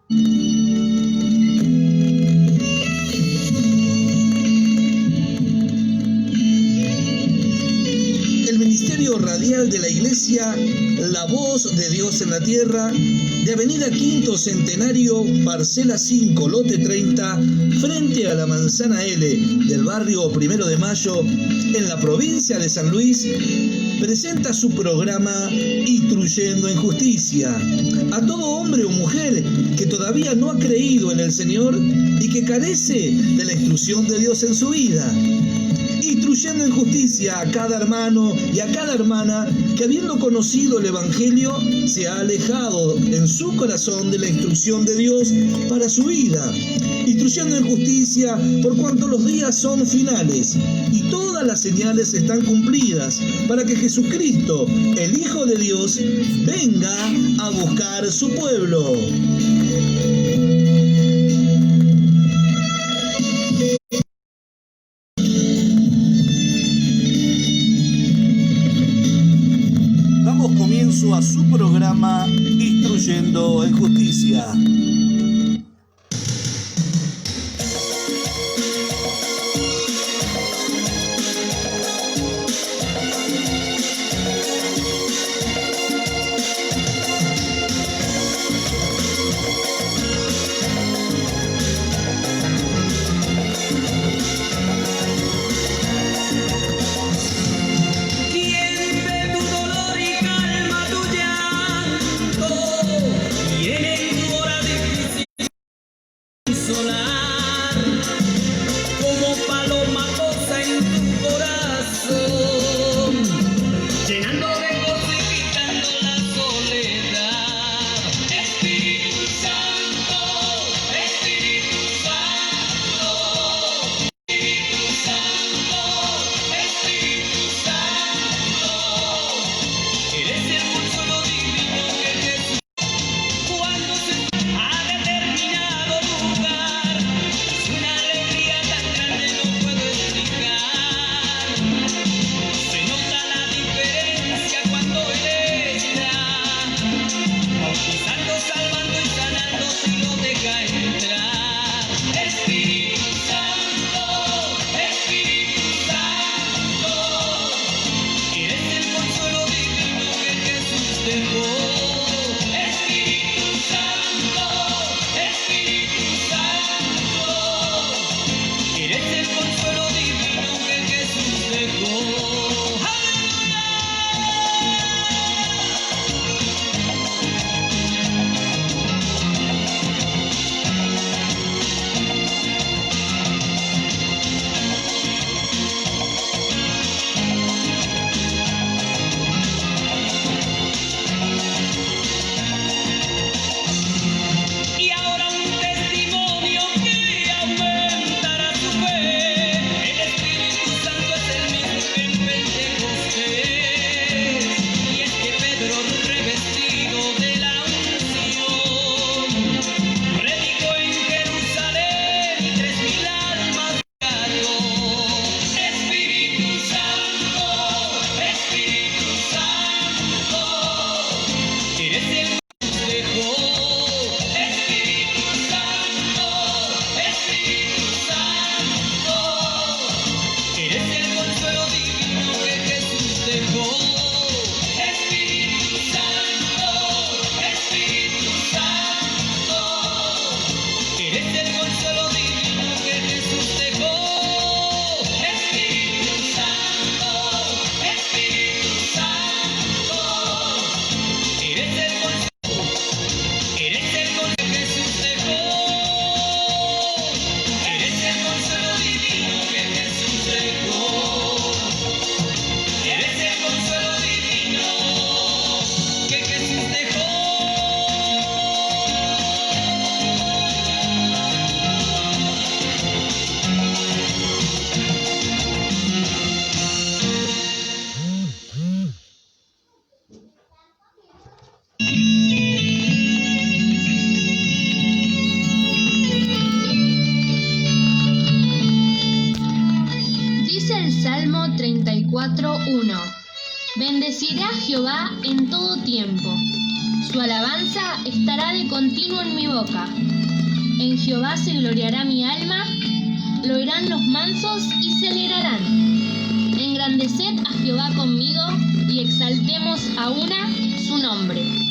El ministerio radial de la Iglesia, La Voz de Dios en la Tierra, de Avenida Quinto Centenario, Parcela 5, Lote 30, frente a la Manzana L del barrio 1 de Mayo, en la provincia de San Luis, presenta su programa Instruyendo en Justicia a todo hombre o mujer que todavía no ha creído en el Señor y que carece de la instrucción de Dios en su vida. Instruyendo en justicia a cada hermano y a cada hermana que, habiendo conocido el Evangelio, se ha alejado en su corazón de la instrucción de Dios para su vida. Instruyendo en justicia por cuanto los días son finales y todas las señales están cumplidas para que Jesucristo, el Hijo de Dios, venga a buscar su pueblo. A su programa Instruyendo en Justicia. Salmo 34:1. Bendeciré a Jehová en todo tiempo. Su alabanza estará de continuo en mi boca. En Jehová se gloriará mi alma, lo oirán los mansos y se alegrarán. Engrandeced a Jehová conmigo y exaltemos a una su nombre.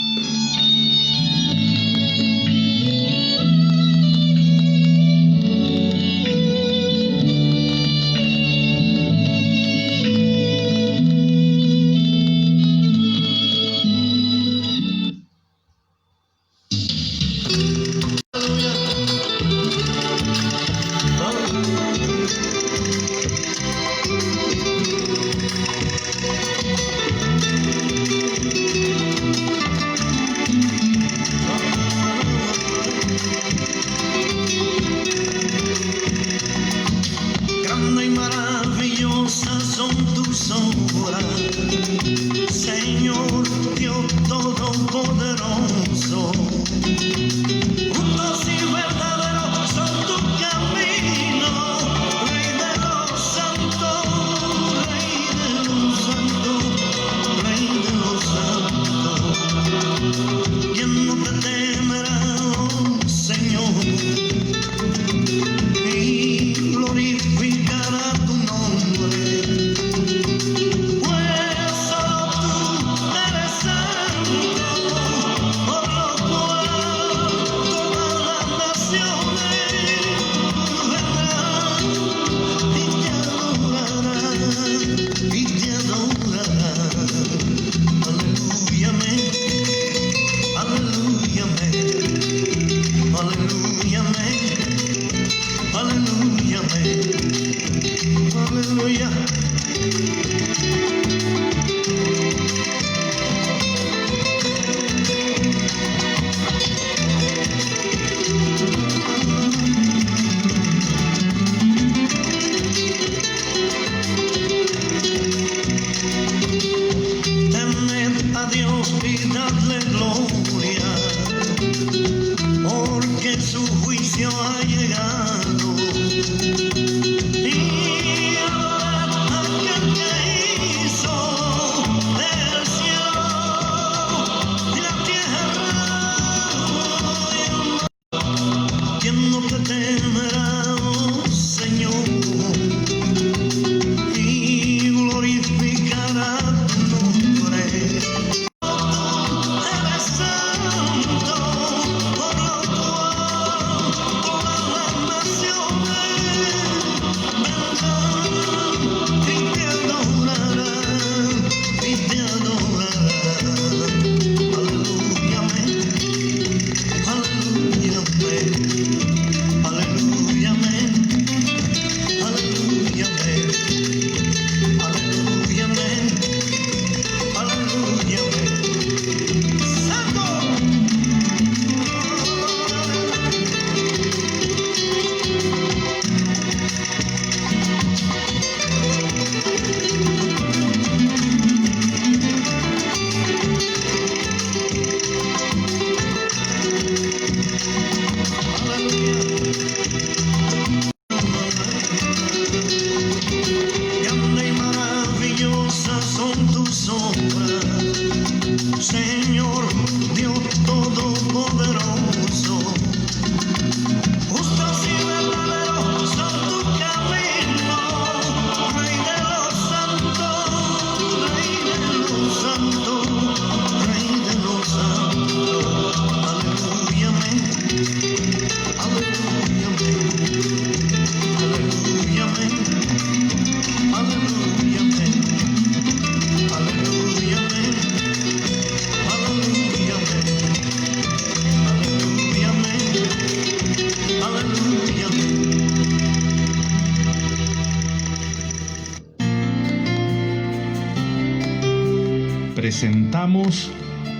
Presentamos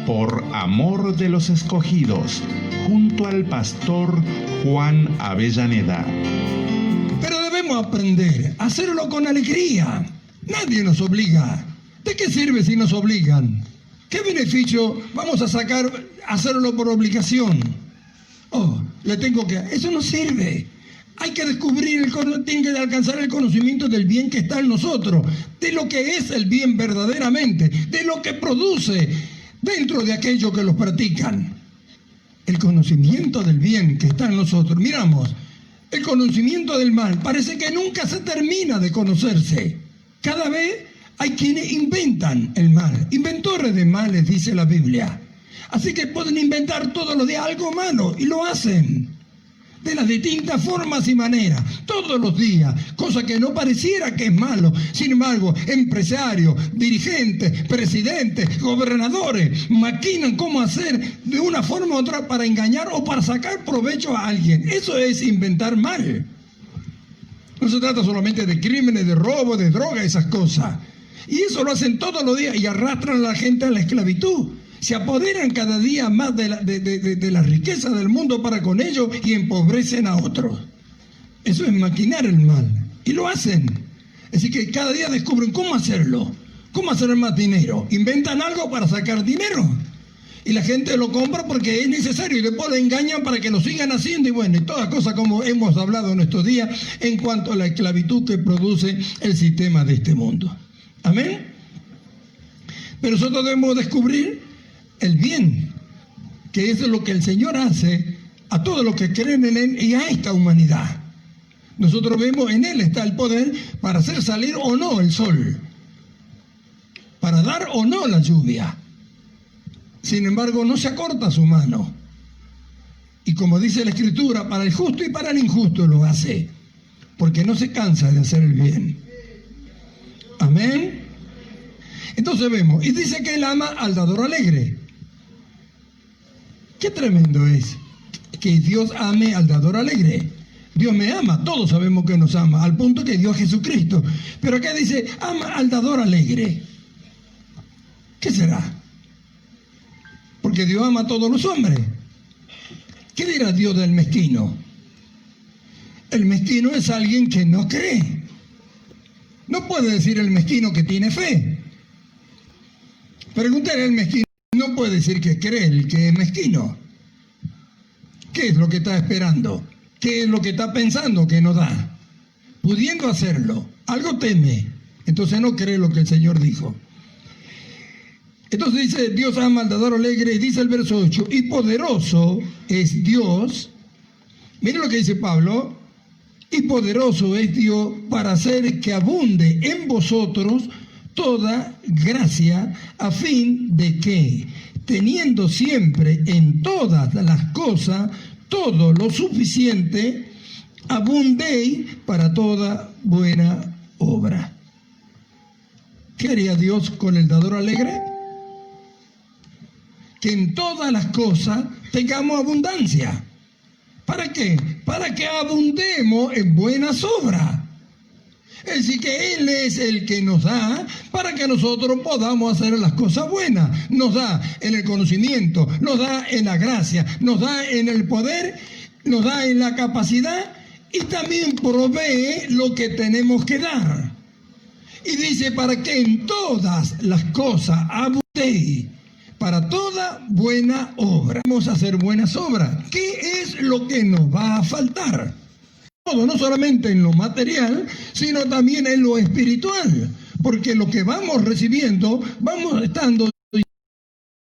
Por Amor de los Escogidos, junto al pastor Juan Avellaneda. Pero debemos aprender a hacerlo con alegría. Nadie nos obliga. ¿De qué sirve si nos obligan? ¿Qué beneficio vamos a sacar hacerlo por obligación? Eso no sirve. Hay que descubrir, tiene que alcanzar el conocimiento del bien que está en nosotros, de lo que es el bien verdaderamente, de lo que produce, dentro de aquellos que los practican. El conocimiento del bien que está en nosotros. Miramos, el conocimiento del mal parece que nunca se termina de conocerse. Cada vez hay quienes inventan el mal. Inventores de males, dice la Biblia. Así que pueden inventar todos los días algo malo y lo hacen. De las distintas formas y maneras, todos los días, cosa que no pareciera que es malo. Sin embargo, empresarios, dirigentes, presidentes, gobernadores, maquinan cómo hacer de una forma u otra para engañar o para sacar provecho a alguien. Eso es inventar mal. No se trata solamente de crímenes, de robo, de droga, esas cosas. Y eso lo hacen todos los días y arrastran a la gente a la esclavitud. Se apoderan cada día más de la riqueza del mundo para con ellos y empobrecen a otros. Eso es maquinar el mal. Y lo hacen. Así que cada día descubren cómo hacerlo. Cómo hacer más dinero. Inventan algo para sacar dinero. Y la gente lo compra porque es necesario. Y después lo engañan para que lo sigan haciendo. Y bueno, y todas cosas como hemos hablado en estos días en cuanto a la esclavitud que produce el sistema de este mundo. Amén. Pero nosotros debemos descubrir el bien, que es lo que el Señor hace a todos los que creen en Él y a esta humanidad. Nosotros vemos en Él está el poder para hacer salir o no el sol, para dar o no la lluvia. Sin embargo, no se acorta su mano. Y como dice la Escritura, para el justo y para el injusto lo hace, porque no se cansa de hacer el bien. Amén. Entonces vemos, y dice que Él ama al dador alegre. Qué tremendo es que Dios ame al dador alegre. Dios me ama, todos sabemos que nos ama, al punto que dio Jesucristo. Pero acá dice, ama al dador alegre. ¿Qué será? Porque Dios ama a todos los hombres. ¿Qué dirá Dios del mezquino? El mezquino es alguien que no cree. No puede decir el mezquino que tiene fe. Pregúntale al mezquino. No puede decir que cree el que es mezquino. ¿Qué es lo que está esperando? ¿Qué es lo que está pensando que no da? Pudiendo hacerlo, algo teme. Entonces no cree lo que el Señor dijo. Entonces dice, Dios ama al dador alegre, y dice el verso 8, y poderoso es Dios. Miren lo que dice Pablo. Y poderoso es Dios para hacer que abunde en vosotros toda gracia, a fin de que, teniendo siempre en todas las cosas todo lo suficiente, abundéis para toda buena obra. ¿Qué haría Dios con el dador alegre? Que en todas las cosas tengamos abundancia. ¿Para qué? Para que abundemos en buenas obras. Es decir, que Él es el que nos da para que nosotros podamos hacer las cosas buenas. Nos da en el conocimiento, nos da en la gracia, nos da en el poder, nos da en la capacidad y también provee lo que tenemos que dar. Y dice, para que en todas las cosas abundéis para toda buena obra. Vamos a hacer buenas obras. ¿Qué es lo que nos va a faltar? Todo, no solamente en lo material, sino también en lo espiritual, porque lo que vamos recibiendo, vamos estando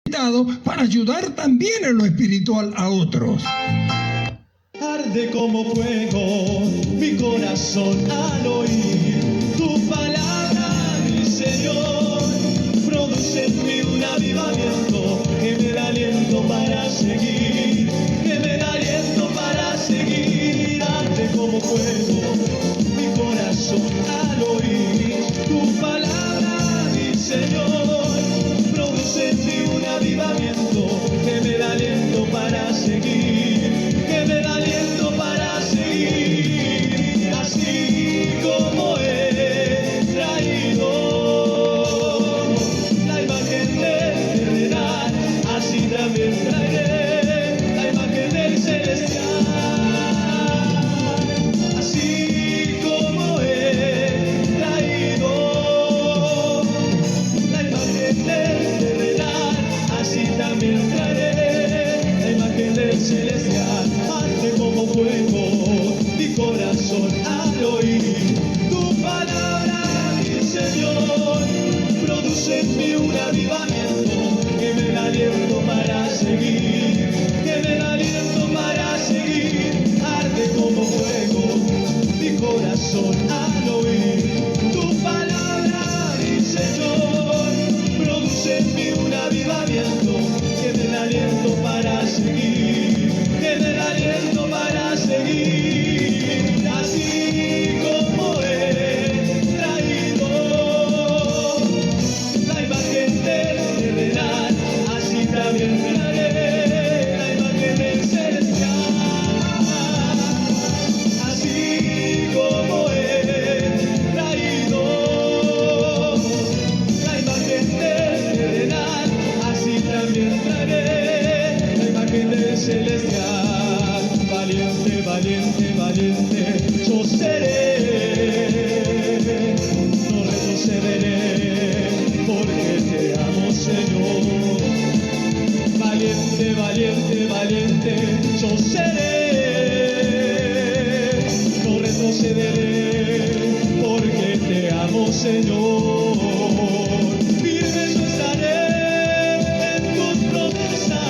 invitados para ayudar también en lo espiritual a otros. Arde como fuego mi corazón al oír tu palabra, mi Señor. Produce en mí un avivamiento que me da aliento para seguir, que me da aliento para seguir. Como fuego, mi corazón al oír tu palabra, mi Señor, produce en mí un avivamiento que me da aliento para seguir, que me da aliento para seguir, así como he traído. valiente, valiente, yo seré. No retrocederé, porque te amo, Señor. Valiente, valiente, valiente, yo seré. No retrocederé, porque te amo, Señor. Firme yo estaré en tus promesas,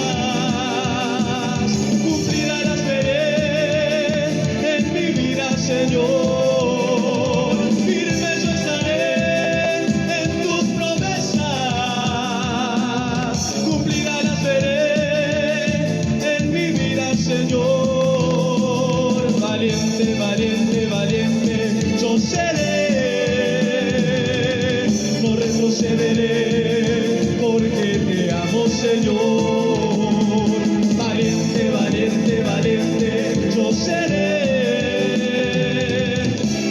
cumplidas las veré en mi vida, Señor. Firme yo estaré en tus promesas, cumplidas las veré en mi vida, Señor. Valiente, valiente, valiente, yo seré. No retrocederé, porque te amo, Señor. Valiente, valiente, valiente, yo seré.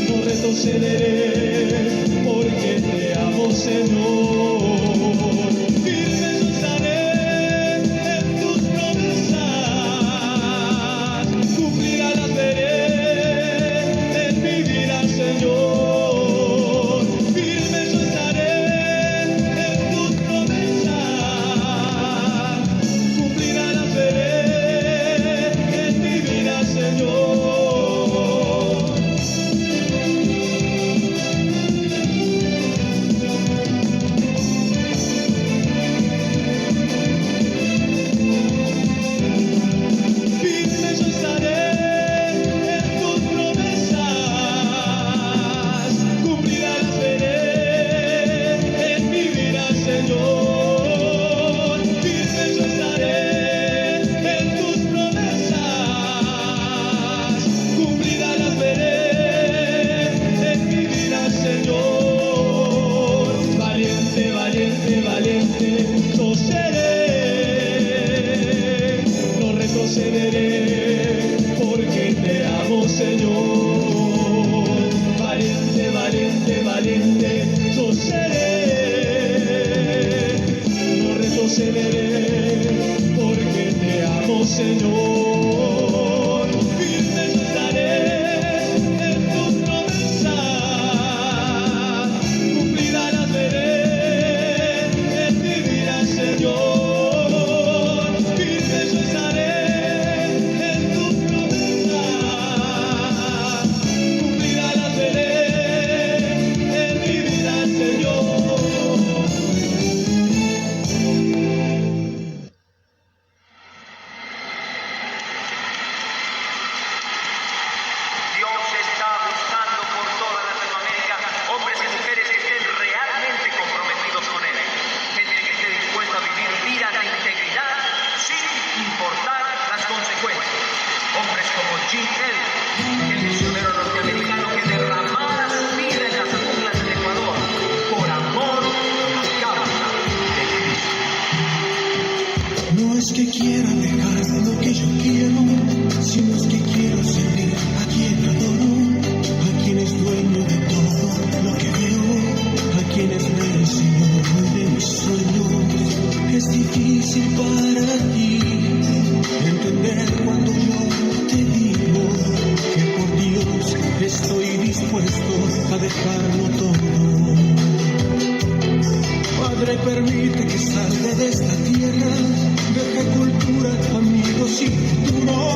No retrocederé, porque te amo, Señor. Firme yo estaré en tus promesas, cumplidas las veré en mi vida, Señor. Firme yo estaré en tus promesas, cumplidas las veré en mi vida, Señor. Firme yo estaré en tus promesas, cumplidas las veré en mi vida, Señor. Firme yo estaré en tus promesas, cumplidas las veré en mi vida, Señor. Valiente, valiente, valiente, yo seré. No retrocederé, porque te amo, Señor. Valiente, valiente, valiente, yo seré. No retrocederé, porque te amo, Señor. Firme yo estaré en tus promesas, cumplidas las veré en mi vida, Señor. Firme yo estaré en tus promesas, cumplidas las veré en mi vida, Señor. Dios está buscando por toda Latinoamérica hombres y mujeres que estén realmente comprometidos con Él. Gente que esté dispuesta a vivir vidas de integridad sin importar las consecuencias. Hombres como Jim Elliot, el misionero norteamericano que derramara su vida en las junglas del Ecuador por amor a la causa de Cristo. No es que quiera dejar lo que yo quiero, sino es que quiero servir a quien adoro, a quien es dueño de todo lo que veo, a quien es el Señor de mis sueños. Es difícil para ti entender cuando yo te digo que por Dios estoy dispuesto a dejarlo todo. Padre, permite que salga de esta tierra, deje cultura, amigos y futuro.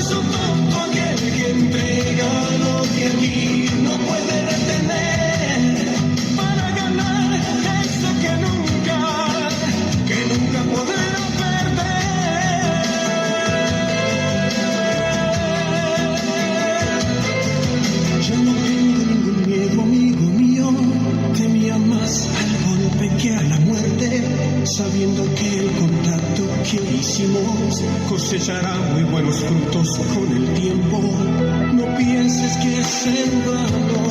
es un tonto aquel que entrega lo que aquí no puede retener para ganar eso que nunca podrá perder. Ya no tengo ningún miedo, amigo mío, temía más al golpe que a la muerte, sabiendo que el contacto que hicimos cosechará muy buenos frutos con el tiempo. No pienses que es en vano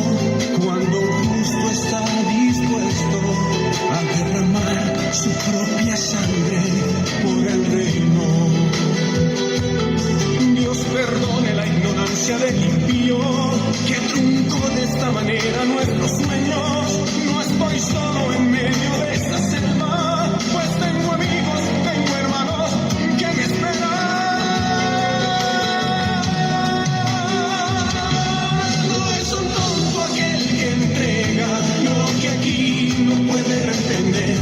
cuando un justo está dispuesto a derramar su propia sangre por el reino. Dios perdone la ignorancia del impío que truncó de esta manera nuestros sueños. No estoy solo en medio de esta selva, pues tengo amigos, tengo hermanos que me esperan. No es un tonto aquel que entrega lo que aquí no puede retener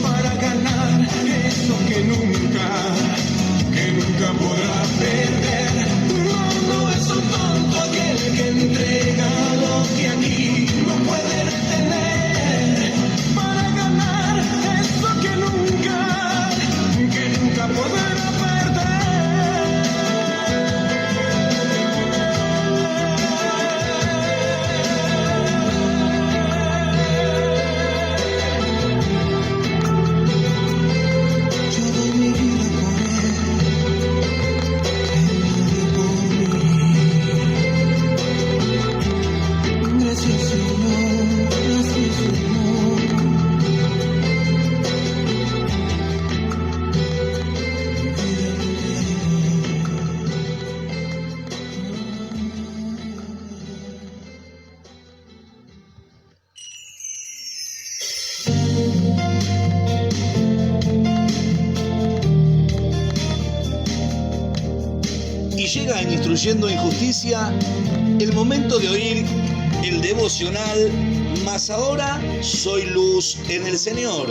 para ganar eso que nunca podrá perder. No es un tonto aquel que entrega lo que aquí no puede retener para ganar eso que nunca podrá perder. Yo doy mi vida por él, gracias Señor, gracias Señor. Y llega en Instruyendo en Justicia el momento de oír el devocional Mas ahora soy luz en el Señor.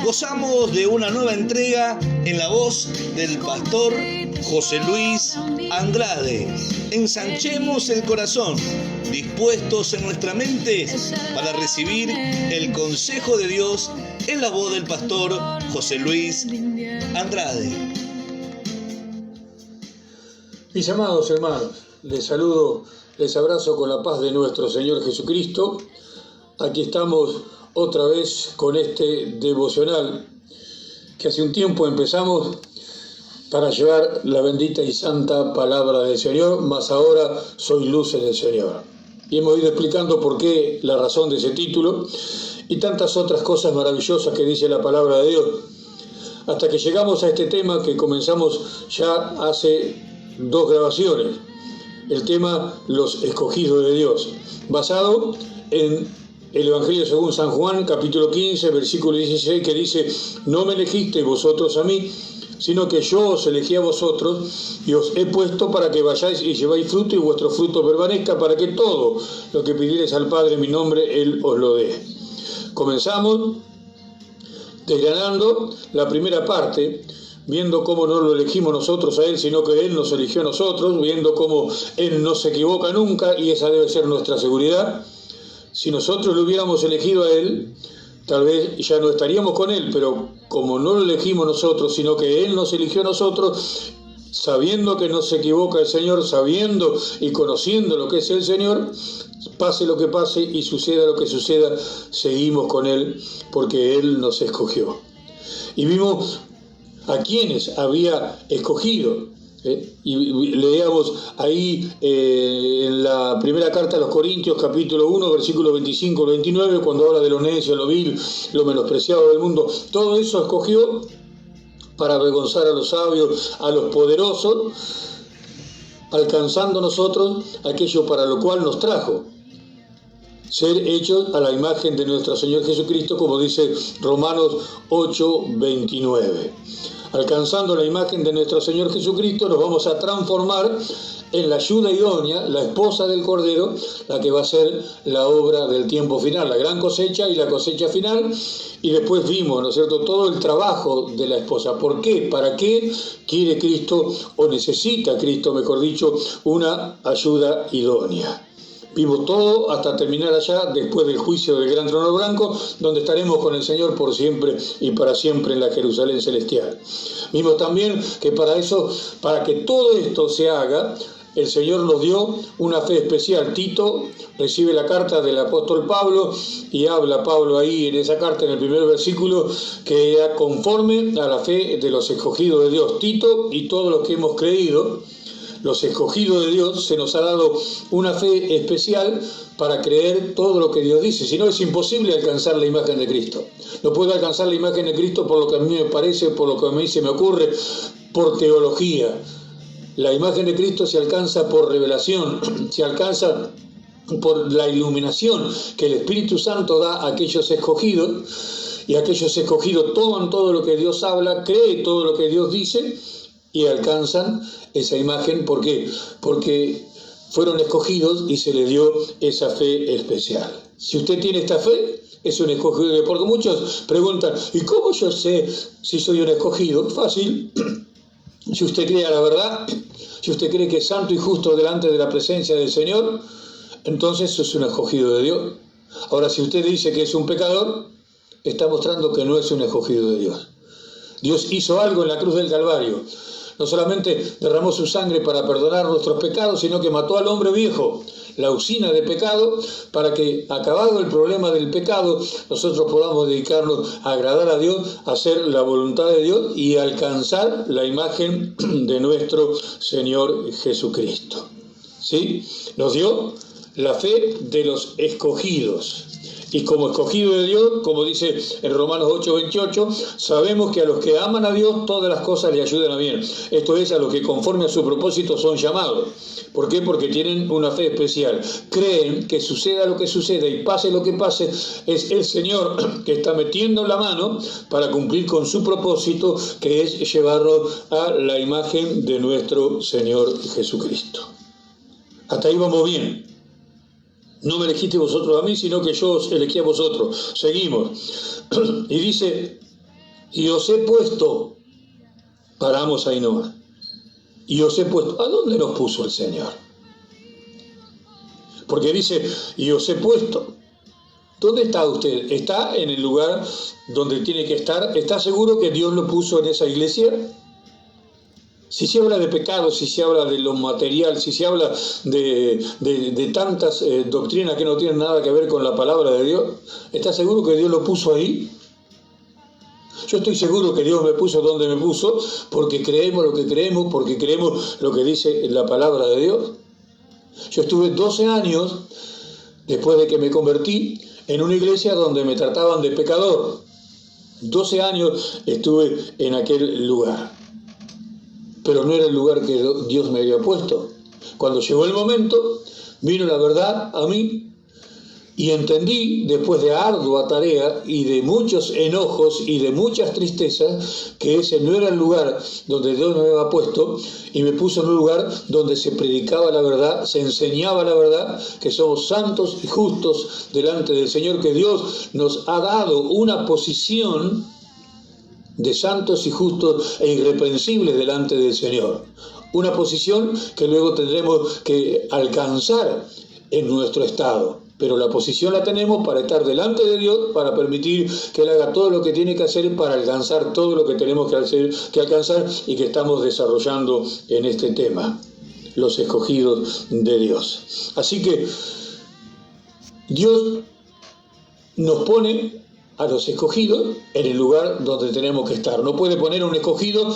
Gozamos de una nueva entrega en la voz del pastor José Luis Andrade. Ensanchemos el corazón, dispuestos en nuestra mente para recibir el consejo de Dios en la voz del pastor José Luis Andrade. Mis amados hermanos, les saludo, les abrazo con la paz de nuestro Señor Jesucristo. Aquí estamos otra vez con este devocional que hace un tiempo empezamos para llevar la bendita y santa palabra del Señor, mas ahora soy luz en el Señor. Y hemos ido explicando por qué, la razón de ese título y tantas otras cosas maravillosas que dice la palabra de Dios, hasta que llegamos a este tema que comenzamos ya hace 2 grabaciones, el tema Los escogidos de Dios, basado en el Evangelio según San Juan, capítulo 15, versículo 16, que dice: no me elegisteis vosotros a mí, sino que yo os elegí a vosotros y os he puesto para que vayáis y lleváis fruto y vuestro fruto permanezca, para que todo lo que pidiereis al Padre en mi nombre, Él os lo dé. Comenzamos desgranando la primera parte, viendo cómo no lo elegimos nosotros a Él, sino que Él nos eligió a nosotros, viendo cómo Él no se equivoca nunca, y esa debe ser nuestra seguridad. Si nosotros lo hubiéramos elegido a Él, tal vez ya no estaríamos con Él, pero como no lo elegimos nosotros, sino que Él nos eligió a nosotros, sabiendo que no se equivoca el Señor, sabiendo y conociendo lo que es el Señor, pase lo que pase y suceda lo que suceda, seguimos con Él, porque Él nos escogió. Y vimos a quienes había escogido. Y leíamos ahí en la primera carta a los Corintios, capítulo 1, versículos 25 al 29, cuando habla de lo necio, lo vil, lo menospreciado del mundo. Todo eso escogió para avergonzar a los sabios, a los poderosos, alcanzando nosotros aquello para lo cual nos trajo: ser hechos a la imagen de nuestro Señor Jesucristo, como dice Romanos 8, 29. Alcanzando la imagen de nuestro Señor Jesucristo, nos vamos a transformar en la ayuda idónea, la esposa del Cordero, la que va a ser la obra del tiempo final, la gran cosecha y la cosecha final. Y después vimos, ¿no es cierto?, todo el trabajo de la esposa. ¿Por qué? ¿Para qué quiere Cristo, o necesita Cristo, mejor dicho, una ayuda idónea? Vimos todo hasta terminar allá, después del juicio del gran trono blanco, donde estaremos con el Señor por siempre y para siempre en la Jerusalén celestial. Vimos también que para eso, para que todo esto se haga, el Señor nos dio una fe especial. Tito recibe la carta del apóstol Pablo y habla Pablo ahí en esa carta, en el primer versículo, que era conforme a la fe de los escogidos de Dios. Tito y todos los que hemos creído, los escogidos de Dios, se nos ha dado una fe especial para creer todo lo que Dios dice. Si no, es imposible alcanzar la imagen de Cristo. No puedo alcanzar la imagen de Cristo por lo que a mí me parece, por lo que a mí se me ocurre, por teología. La imagen de Cristo se alcanza por revelación, se alcanza por la iluminación que el Espíritu Santo da a aquellos escogidos, y aquellos escogidos toman todo lo que Dios habla, creen todo lo que Dios dice y alcanzan esa imagen. ¿Por qué? Porque fueron escogidos y se les dio esa fe especial. Si usted tiene esta fe, es un escogido. Porque muchos preguntan, ¿y cómo yo sé si soy un escogido? Fácil. Si usted cree a la verdad, si usted cree que es santo y justo delante de la presencia del Señor, entonces es un escogido de Dios. Ahora, si usted dice que es un pecador, está mostrando que no es un escogido de Dios. Dios hizo algo en la cruz del Calvario. No solamente derramó su sangre para perdonar nuestros pecados, sino que mató al hombre viejo, la usina de pecado, para que, acabado el problema del pecado, nosotros podamos dedicarnos a agradar a Dios, a hacer la voluntad de Dios y alcanzar la imagen de nuestro Señor Jesucristo. ¿Sí? Nos dio la fe de los escogidos. Y como escogido de Dios, como dice en Romanos 8:28, sabemos que a los que aman a Dios todas las cosas le ayudan a bien. Esto es, a los que conforme a su propósito son llamados. ¿Por qué? Porque tienen una fe especial. Creen que suceda lo que suceda y pase lo que pase, es el Señor que está metiendo la mano para cumplir con su propósito, que es llevarnos a la imagen de nuestro Señor Jesucristo. Hasta ahí vamos bien. No me elegiste vosotros a mí, sino que yo os elegí a vosotros. Seguimos. Y dice, y os he puesto, paramos ahí nomás. Y os he puesto, ¿a dónde nos puso el Señor? Porque dice, y os he puesto. ¿Dónde está usted? ¿Está en el lugar donde tiene que estar? ¿Está seguro que Dios lo puso en esa iglesia? Si se habla de pecado, si se habla de lo material, si se habla de tantas doctrinas que no tienen nada que ver con la palabra de Dios, ¿está seguro que Dios lo puso ahí? Yo estoy seguro que Dios me puso donde me puso, porque creemos lo que creemos, porque creemos lo que dice la palabra de Dios. Yo estuve 12 años, después de que me convertí, en una iglesia donde me trataban de pecador. 12 años estuve en aquel lugar. Pero no era el lugar que Dios me había puesto. Cuando llegó el momento, vino la verdad a mí y entendí, después de ardua tarea y de muchos enojos y de muchas tristezas, que ese no era el lugar donde Dios me había puesto, y me puso en un lugar donde se predicaba la verdad, se enseñaba la verdad, que somos santos y justos delante del Señor, que Dios nos ha dado una posición de santos y justos e irreprensibles delante del Señor. Una posición que luego tendremos que alcanzar en nuestro estado. Pero la posición la tenemos para estar delante de Dios, para permitir que Él haga todo lo que tiene que hacer para alcanzar todo lo que tenemos que alcanzar y que estamos desarrollando en este tema, los escogidos de Dios. Así que Dios nos pone a los escogidos en el lugar donde tenemos que estar. No puede poner a un escogido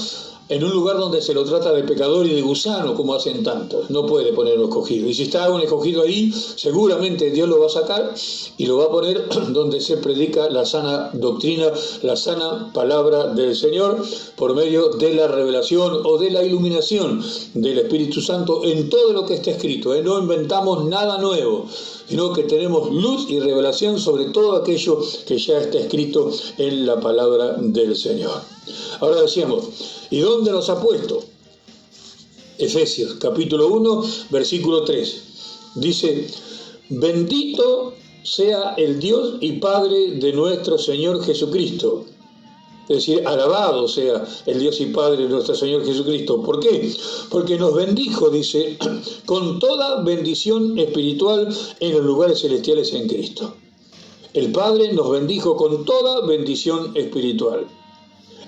en un lugar donde se lo trata de pecador y de gusano, como hacen tantos. No puede poner un escogido. Y si está un escogido ahí, seguramente Dios lo va a sacar y lo va a poner donde se predica la sana doctrina, la sana palabra del Señor, por medio de la revelación o de la iluminación del Espíritu Santo en todo lo que está escrito. No inventamos nada nuevo, sino que tenemos luz y revelación sobre todo aquello que ya está escrito en la palabra del Señor. Ahora decíamos, ¿y dónde nos ha puesto? Efesios, capítulo 1, versículo 3. Dice, bendito sea el Dios y Padre de nuestro Señor Jesucristo. Es decir, alabado sea el Dios y Padre de nuestro Señor Jesucristo. ¿Por qué? Porque nos bendijo, dice, con toda bendición espiritual en los lugares celestiales en Cristo. El Padre nos bendijo con toda bendición espiritual.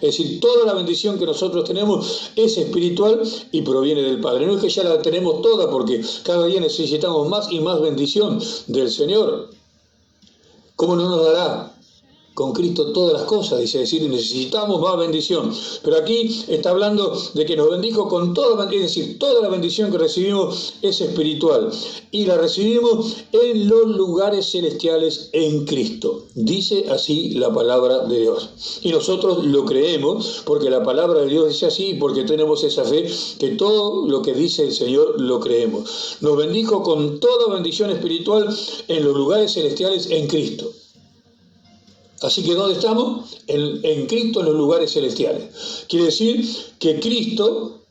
Es decir, toda la bendición que nosotros tenemos es espiritual y proviene del Padre. No es que ya la tenemos toda, porque cada día necesitamos más y más bendición del Señor. ¿Cómo no nos dará con Cristo todas las cosas? Dice, es decir, necesitamos más bendición. Pero aquí está hablando de que nos bendijo con toda, es decir, toda la bendición que recibimos es espiritual. Y la recibimos en los lugares celestiales en Cristo. Dice así la palabra de Dios. Y nosotros lo creemos porque la palabra de Dios dice así, porque tenemos esa fe que todo lo que dice el Señor lo creemos. Nos bendijo con toda bendición espiritual en los lugares celestiales en Cristo. Así que ¿dónde estamos? En Cristo, en los lugares celestiales. Quiere decir que Cristo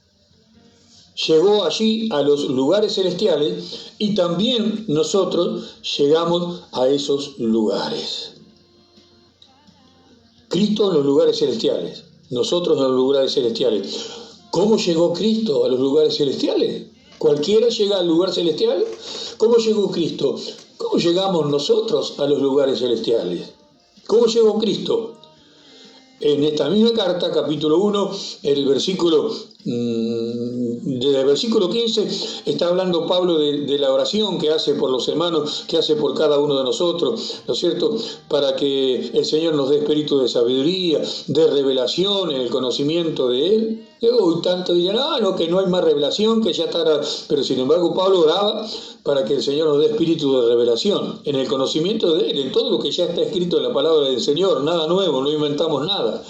llegó allí a los lugares celestiales y también nosotros llegamos a esos lugares. Cristo en los lugares celestiales, nosotros en los lugares celestiales. ¿Cómo llegó Cristo a los lugares celestiales? ¿Cualquiera llega al lugar celestial? ¿Cómo llegó Cristo? ¿Cómo llegamos nosotros a los lugares celestiales? ¿Cómo llegó Cristo? En esta misma carta, capítulo 1, el versículo 15, está hablando Pablo de la oración que hace por los hermanos, que hace por cada uno de nosotros, ¿no es cierto? Para que el Señor nos dé espíritu de sabiduría, de revelación en el conocimiento de Él. Y tanto dirán, no, que no hay más revelación, que ya está. Pero sin embargo, Pablo oraba para que el Señor nos dé espíritu de revelación, en el conocimiento de Él, en todo lo que ya está escrito en la palabra del Señor, nada nuevo, no inventamos nada.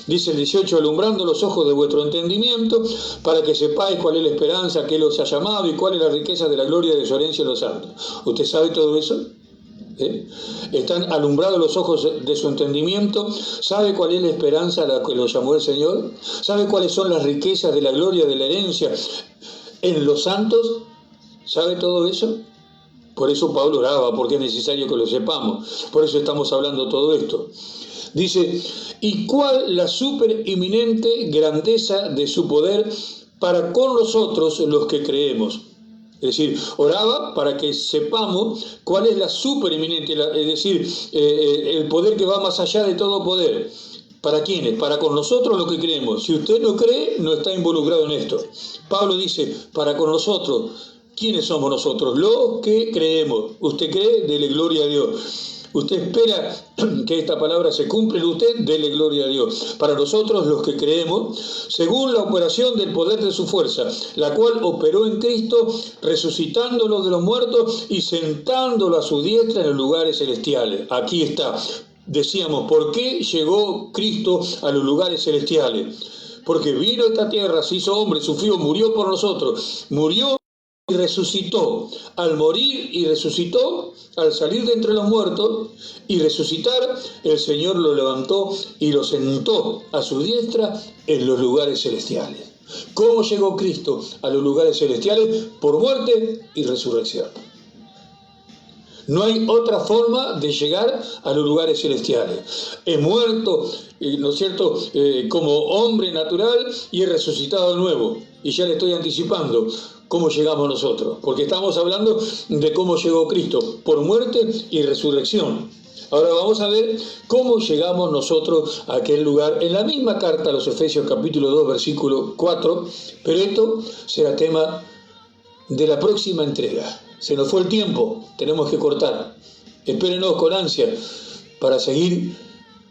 Dice el 18, alumbrando los ojos de vuestro entendimiento, para que sepáis cuál es la esperanza que Él os ha llamado y cuál es la riqueza de la gloria de su herencia en los santos. ¿Usted sabe todo eso? Están alumbrados los ojos de su entendimiento. ¿Sabe cuál es la esperanza a la que lo llamó el Señor? ¿Sabe cuáles son las riquezas de la gloria de la herencia en los santos? ¿Sabe todo eso? Por eso Pablo oraba, porque es necesario que lo sepamos. Por eso estamos hablando todo esto. Dice, ¿y cuál la supereminente grandeza de su poder para con nosotros los que creemos? Es decir, oraba para que sepamos cuál es la supereminente, es decir, el poder que va más allá de todo poder. ¿Para quiénes? Para con nosotros los que creemos. Si usted no cree, no está involucrado en esto. Pablo dice, para con nosotros. ¿Quiénes somos nosotros? Los que creemos. ¿Usted cree? Dele gloria a Dios. Usted espera que esta palabra se cumpla en usted, dele gloria a Dios. Para nosotros los que creemos, según la operación del poder de su fuerza, la cual operó en Cristo, resucitándolo de los muertos y sentándolo a su diestra en los lugares celestiales. Aquí está. Decíamos, ¿por qué llegó Cristo a los lugares celestiales? Porque vino a esta tierra, se hizo hombre, sufrió, murió por nosotros, murió y resucitó. Al morir y resucitó, al salir de entre los muertos y resucitar, el Señor lo levantó y lo sentó a su diestra en los lugares celestiales. ¿Cómo llegó Cristo a los lugares celestiales? Por muerte y resurrección. No hay otra forma de llegar a los lugares celestiales. He muerto, ¿no es cierto?, como hombre natural y he resucitado de nuevo. Y ya le estoy anticipando cómo llegamos nosotros, porque estamos hablando de cómo llegó Cristo, por muerte y resurrección. Ahora vamos a ver cómo llegamos nosotros a aquel lugar en la misma carta a los Efesios capítulo 2 versículo 4, pero esto será tema de la próxima entrega. Se nos fue el tiempo, tenemos que cortar. Espérenos con ansia para seguir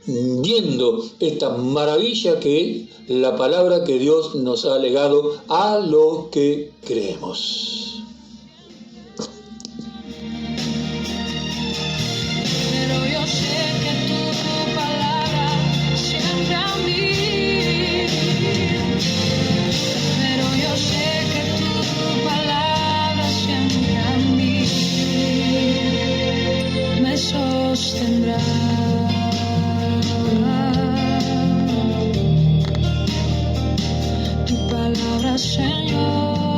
viendo esta maravilla que es la palabra que Dios nos ha legado a los que creemos. Pero yo sé que tu palabra siempre a mí. Pero yo sé que tu palabra siempre a mí me sostendrá. Tu palabra, Señor.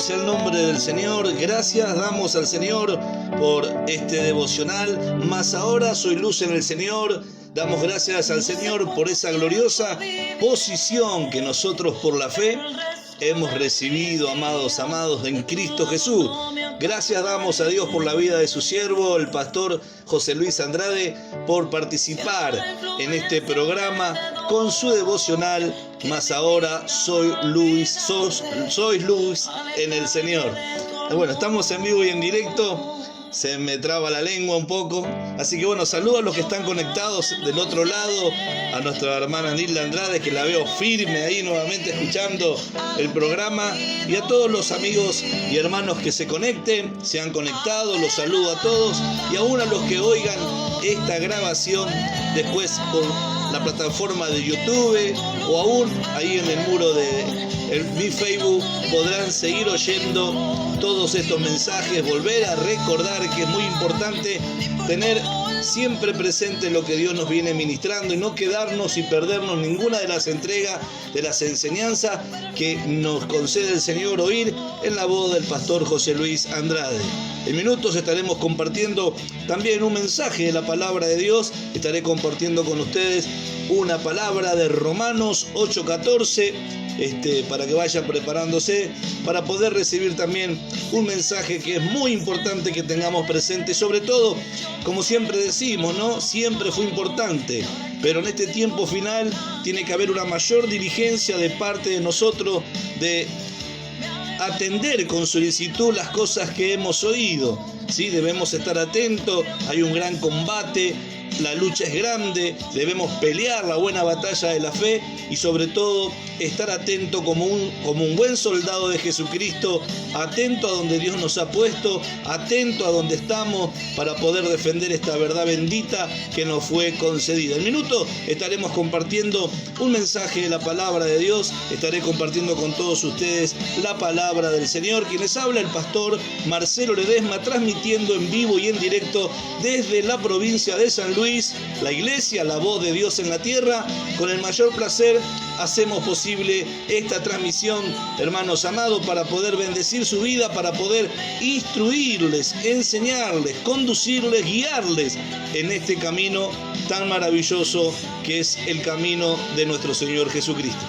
sea el nombre del Señor. Gracias damos al Señor por este devocional. Más ahora soy luz en el Señor. Damos gracias al Señor por esa gloriosa posición que nosotros por la fe hemos recibido, amados en Cristo Jesús. Gracias damos a Dios por la vida de su siervo, el pastor José Luis Andrade, por participar en este programa con su devocional. Más ahora soy luz en el Señor. Bueno, estamos en vivo y en directo. Se me traba la lengua un poco. Así que bueno, saludo a los que están conectados del otro lado, a nuestra hermana Nilda Andrade, que la veo firme ahí nuevamente escuchando el programa, y a todos los amigos y hermanos que se conecten, se han conectado, los saludo a todos, y aún a los que oigan esta grabación después por la plataforma de YouTube o aún ahí en el muro de mi Facebook, podrán seguir oyendo todos estos mensajes, volver a recordar que es muy importante tener siempre presente lo que Dios nos viene ministrando y no quedarnos y perdernos ninguna de las entregas, de las enseñanzas que nos concede el Señor oír en la voz del pastor José Luis Andrade. En minutos estaremos compartiendo también un mensaje de la palabra de Dios. Estaré compartiendo con ustedes una palabra de Romanos 8:14, para que vayan preparándose para poder recibir también un mensaje que es muy importante que tengamos presente, sobre todo, como siempre decimos, ¿no? Siempre fue importante, pero en este tiempo final tiene que haber una mayor diligencia de parte de nosotros de atender con solicitud las cosas que hemos oído, ¿sí? Debemos estar atentos, hay un gran combate, la lucha es grande, debemos pelear la buena batalla de la fe y sobre todo estar atento como un buen soldado de Jesucristo, atento a donde Dios nos ha puesto, atento a donde estamos para poder defender esta verdad bendita que nos fue concedida. En minuto estaremos compartiendo un mensaje de la palabra de Dios, estaré compartiendo con todos ustedes la palabra del Señor. Quienes habla el pastor Marcelo Ledesma, transmitiendo en vivo y en directo desde la provincia de San Luis, la iglesia, la voz de Dios en la tierra. Con el mayor placer hacemos posible esta transmisión, hermanos amados, para poder bendecir su vida, para poder instruirles, enseñarles, conducirles, guiarles en este camino tan maravilloso que es el camino de nuestro Señor Jesucristo.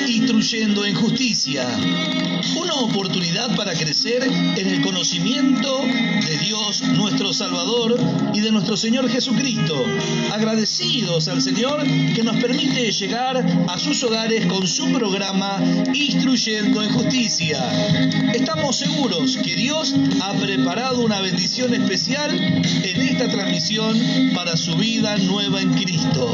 Instruyendo en justicia, una oportunidad para crecer en el conocimiento de Dios nuestro Salvador y de nuestro Señor Jesucristo. Agradecidos al Señor que nos permite llegar a sus hogares con su programa Instruyendo en Justicia. Estamos seguros que Dios ha preparado una bendición especial en esta transmisión para su vida nueva en Cristo.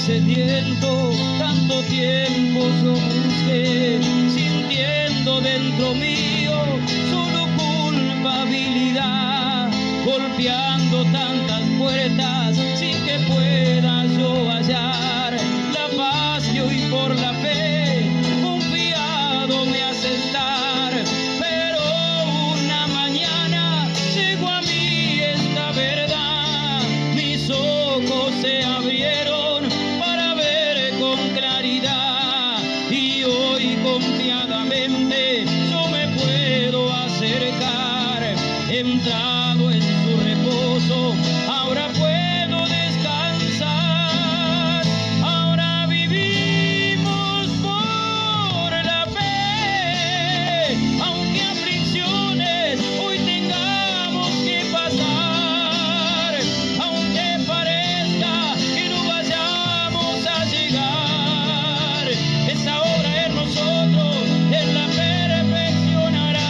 sediento, tanto tiempo yo busqué, sintiendo dentro mío solo culpabilidad, golpeando tantas puertas sin que pueda yo hallar la paz que hoy por la fe confiado me hace estar. Pero una mañana llegó a mí esta verdad, mis ojos se abrieron para ver con claridad, y hoy confiadamente yo me puedo acercar, entrado en su reposo, ahora puedo descansar. Ahora vivimos por la fe, aunque aflicciones hoy tengamos que pasar, aunque parezca que no vayamos a llegar, esa obra en nosotros Él la perfeccionará.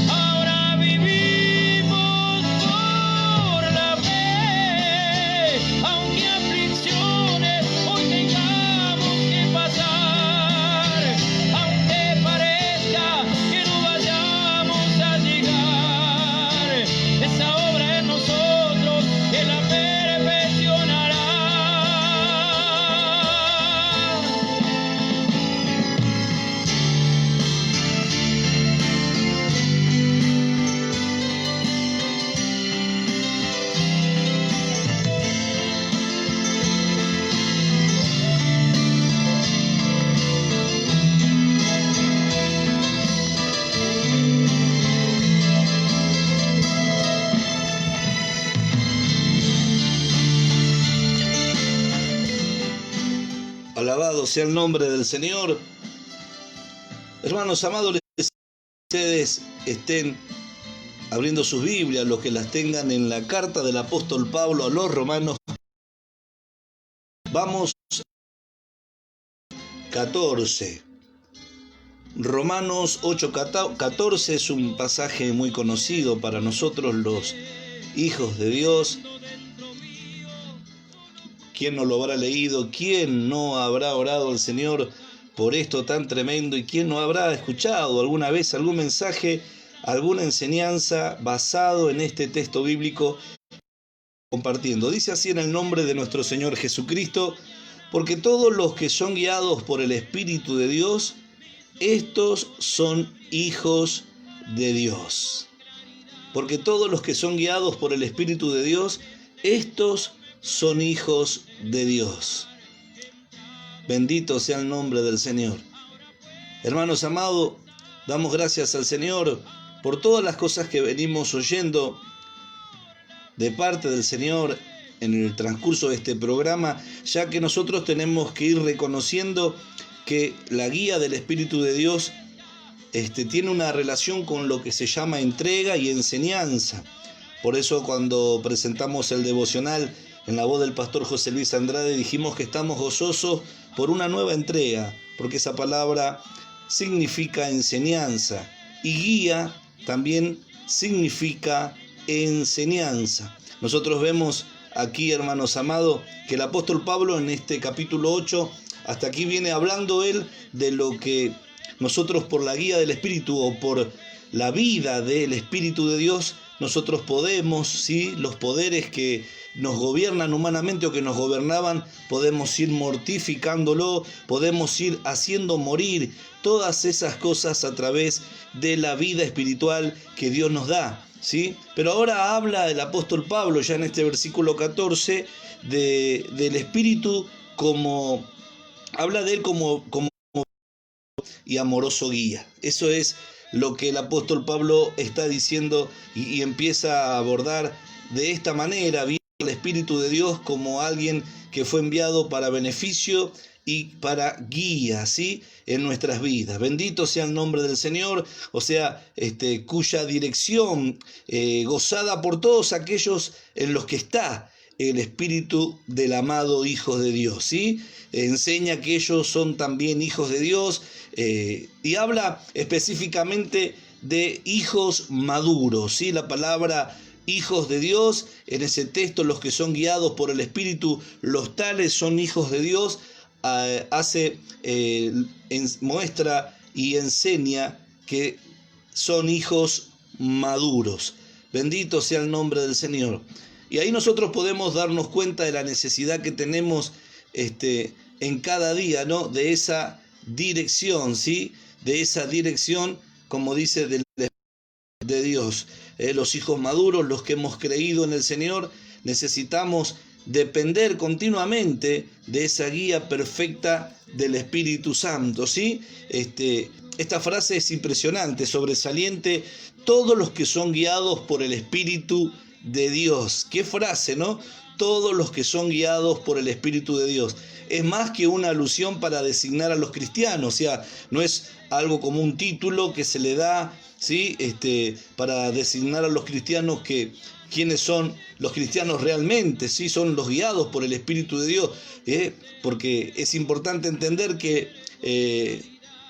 Ahora vivimos por la fe, aunque aflicciones hoy tengamos que pasar, aunque parezca que no vayamos a llegar, esa obra en nosotros que la perfeccionará. Alabado sea el nombre del Señor. Hermanos amados, ustedes estén abriendo sus Biblias, los que las tengan en la carta del apóstol Pablo a los romanos. Vamos 14. Romanos 8:14 es un pasaje muy conocido para nosotros los hijos de Dios. ¿Quién no lo habrá leído? ¿Quién no habrá orado al Señor por esto tan tremendo? ¿Y quién no habrá escuchado alguna vez algún mensaje, alguna enseñanza basado en este texto bíblico compartiendo? Dice así: en el nombre de nuestro Señor Jesucristo, porque todos los que son guiados por el Espíritu de Dios, estos son hijos de Dios. Porque todos los que son guiados por el Espíritu de Dios, estos son hijos de Dios. Bendito sea el nombre del Señor. Hermanos amados, damos gracias al Señor por todas las cosas que venimos oyendo de parte del Señor en el transcurso de este programa, ya que nosotros tenemos que ir reconociendo que la guía del Espíritu de Dios tiene una relación con lo que se llama entrega y enseñanza. Por eso cuando presentamos el devocional en la voz del pastor José Luis Andrade, dijimos que estamos gozosos por una nueva entrega, porque esa palabra significa enseñanza y guía también significa enseñanza. Nosotros vemos aquí, hermanos amados, que el apóstol Pablo en este capítulo 8, hasta aquí viene hablando él de lo que nosotros por la guía del Espíritu o por la vida del Espíritu de Dios, nosotros podemos, ¿sí?, los poderes que nos gobiernan humanamente o que nos gobernaban, podemos ir mortificándolo, podemos ir haciendo morir todas esas cosas a través de la vida espiritual que Dios nos da, ¿sí? Pero ahora habla el apóstol Pablo, ya en este versículo 14, del Espíritu como, habla de él como y amoroso guía. Eso es lo que el apóstol Pablo está diciendo y empieza a abordar de esta manera, viendo al Espíritu de Dios como alguien que fue enviado para beneficio y para guía, ¿sí?, en nuestras vidas. Bendito sea el nombre del Señor, o sea, cuya dirección gozada por todos aquellos en los que está el Espíritu del amado Hijo de Dios, ¿sí? Enseña que ellos son también hijos de Dios, y habla específicamente de hijos maduros, ¿sí? La palabra hijos de Dios. En ese texto, los que son guiados por el Espíritu, los tales son hijos de Dios. Muestra y enseña que son hijos maduros. Bendito sea el nombre del Señor. Y ahí nosotros podemos darnos cuenta de la necesidad que tenemos en cada día, ¿no? De esa dirección, ¿sí? De esa dirección, como dice, de Dios. Los hijos maduros, los que hemos creído en el Señor, necesitamos depender continuamente de esa guía perfecta del Espíritu Santo, ¿sí? Esta frase es impresionante, sobresaliente. Todos los que son guiados por el Espíritu de Dios. ¿Qué frase, no? Todos los que son guiados por el Espíritu de Dios. Es más que una alusión para designar a los cristianos, o sea, no es algo como un título que se le da, ¿sí? Para designar a los cristianos quiénes son los cristianos realmente, ¿sí? Son los guiados por el Espíritu de Dios, porque es importante entender que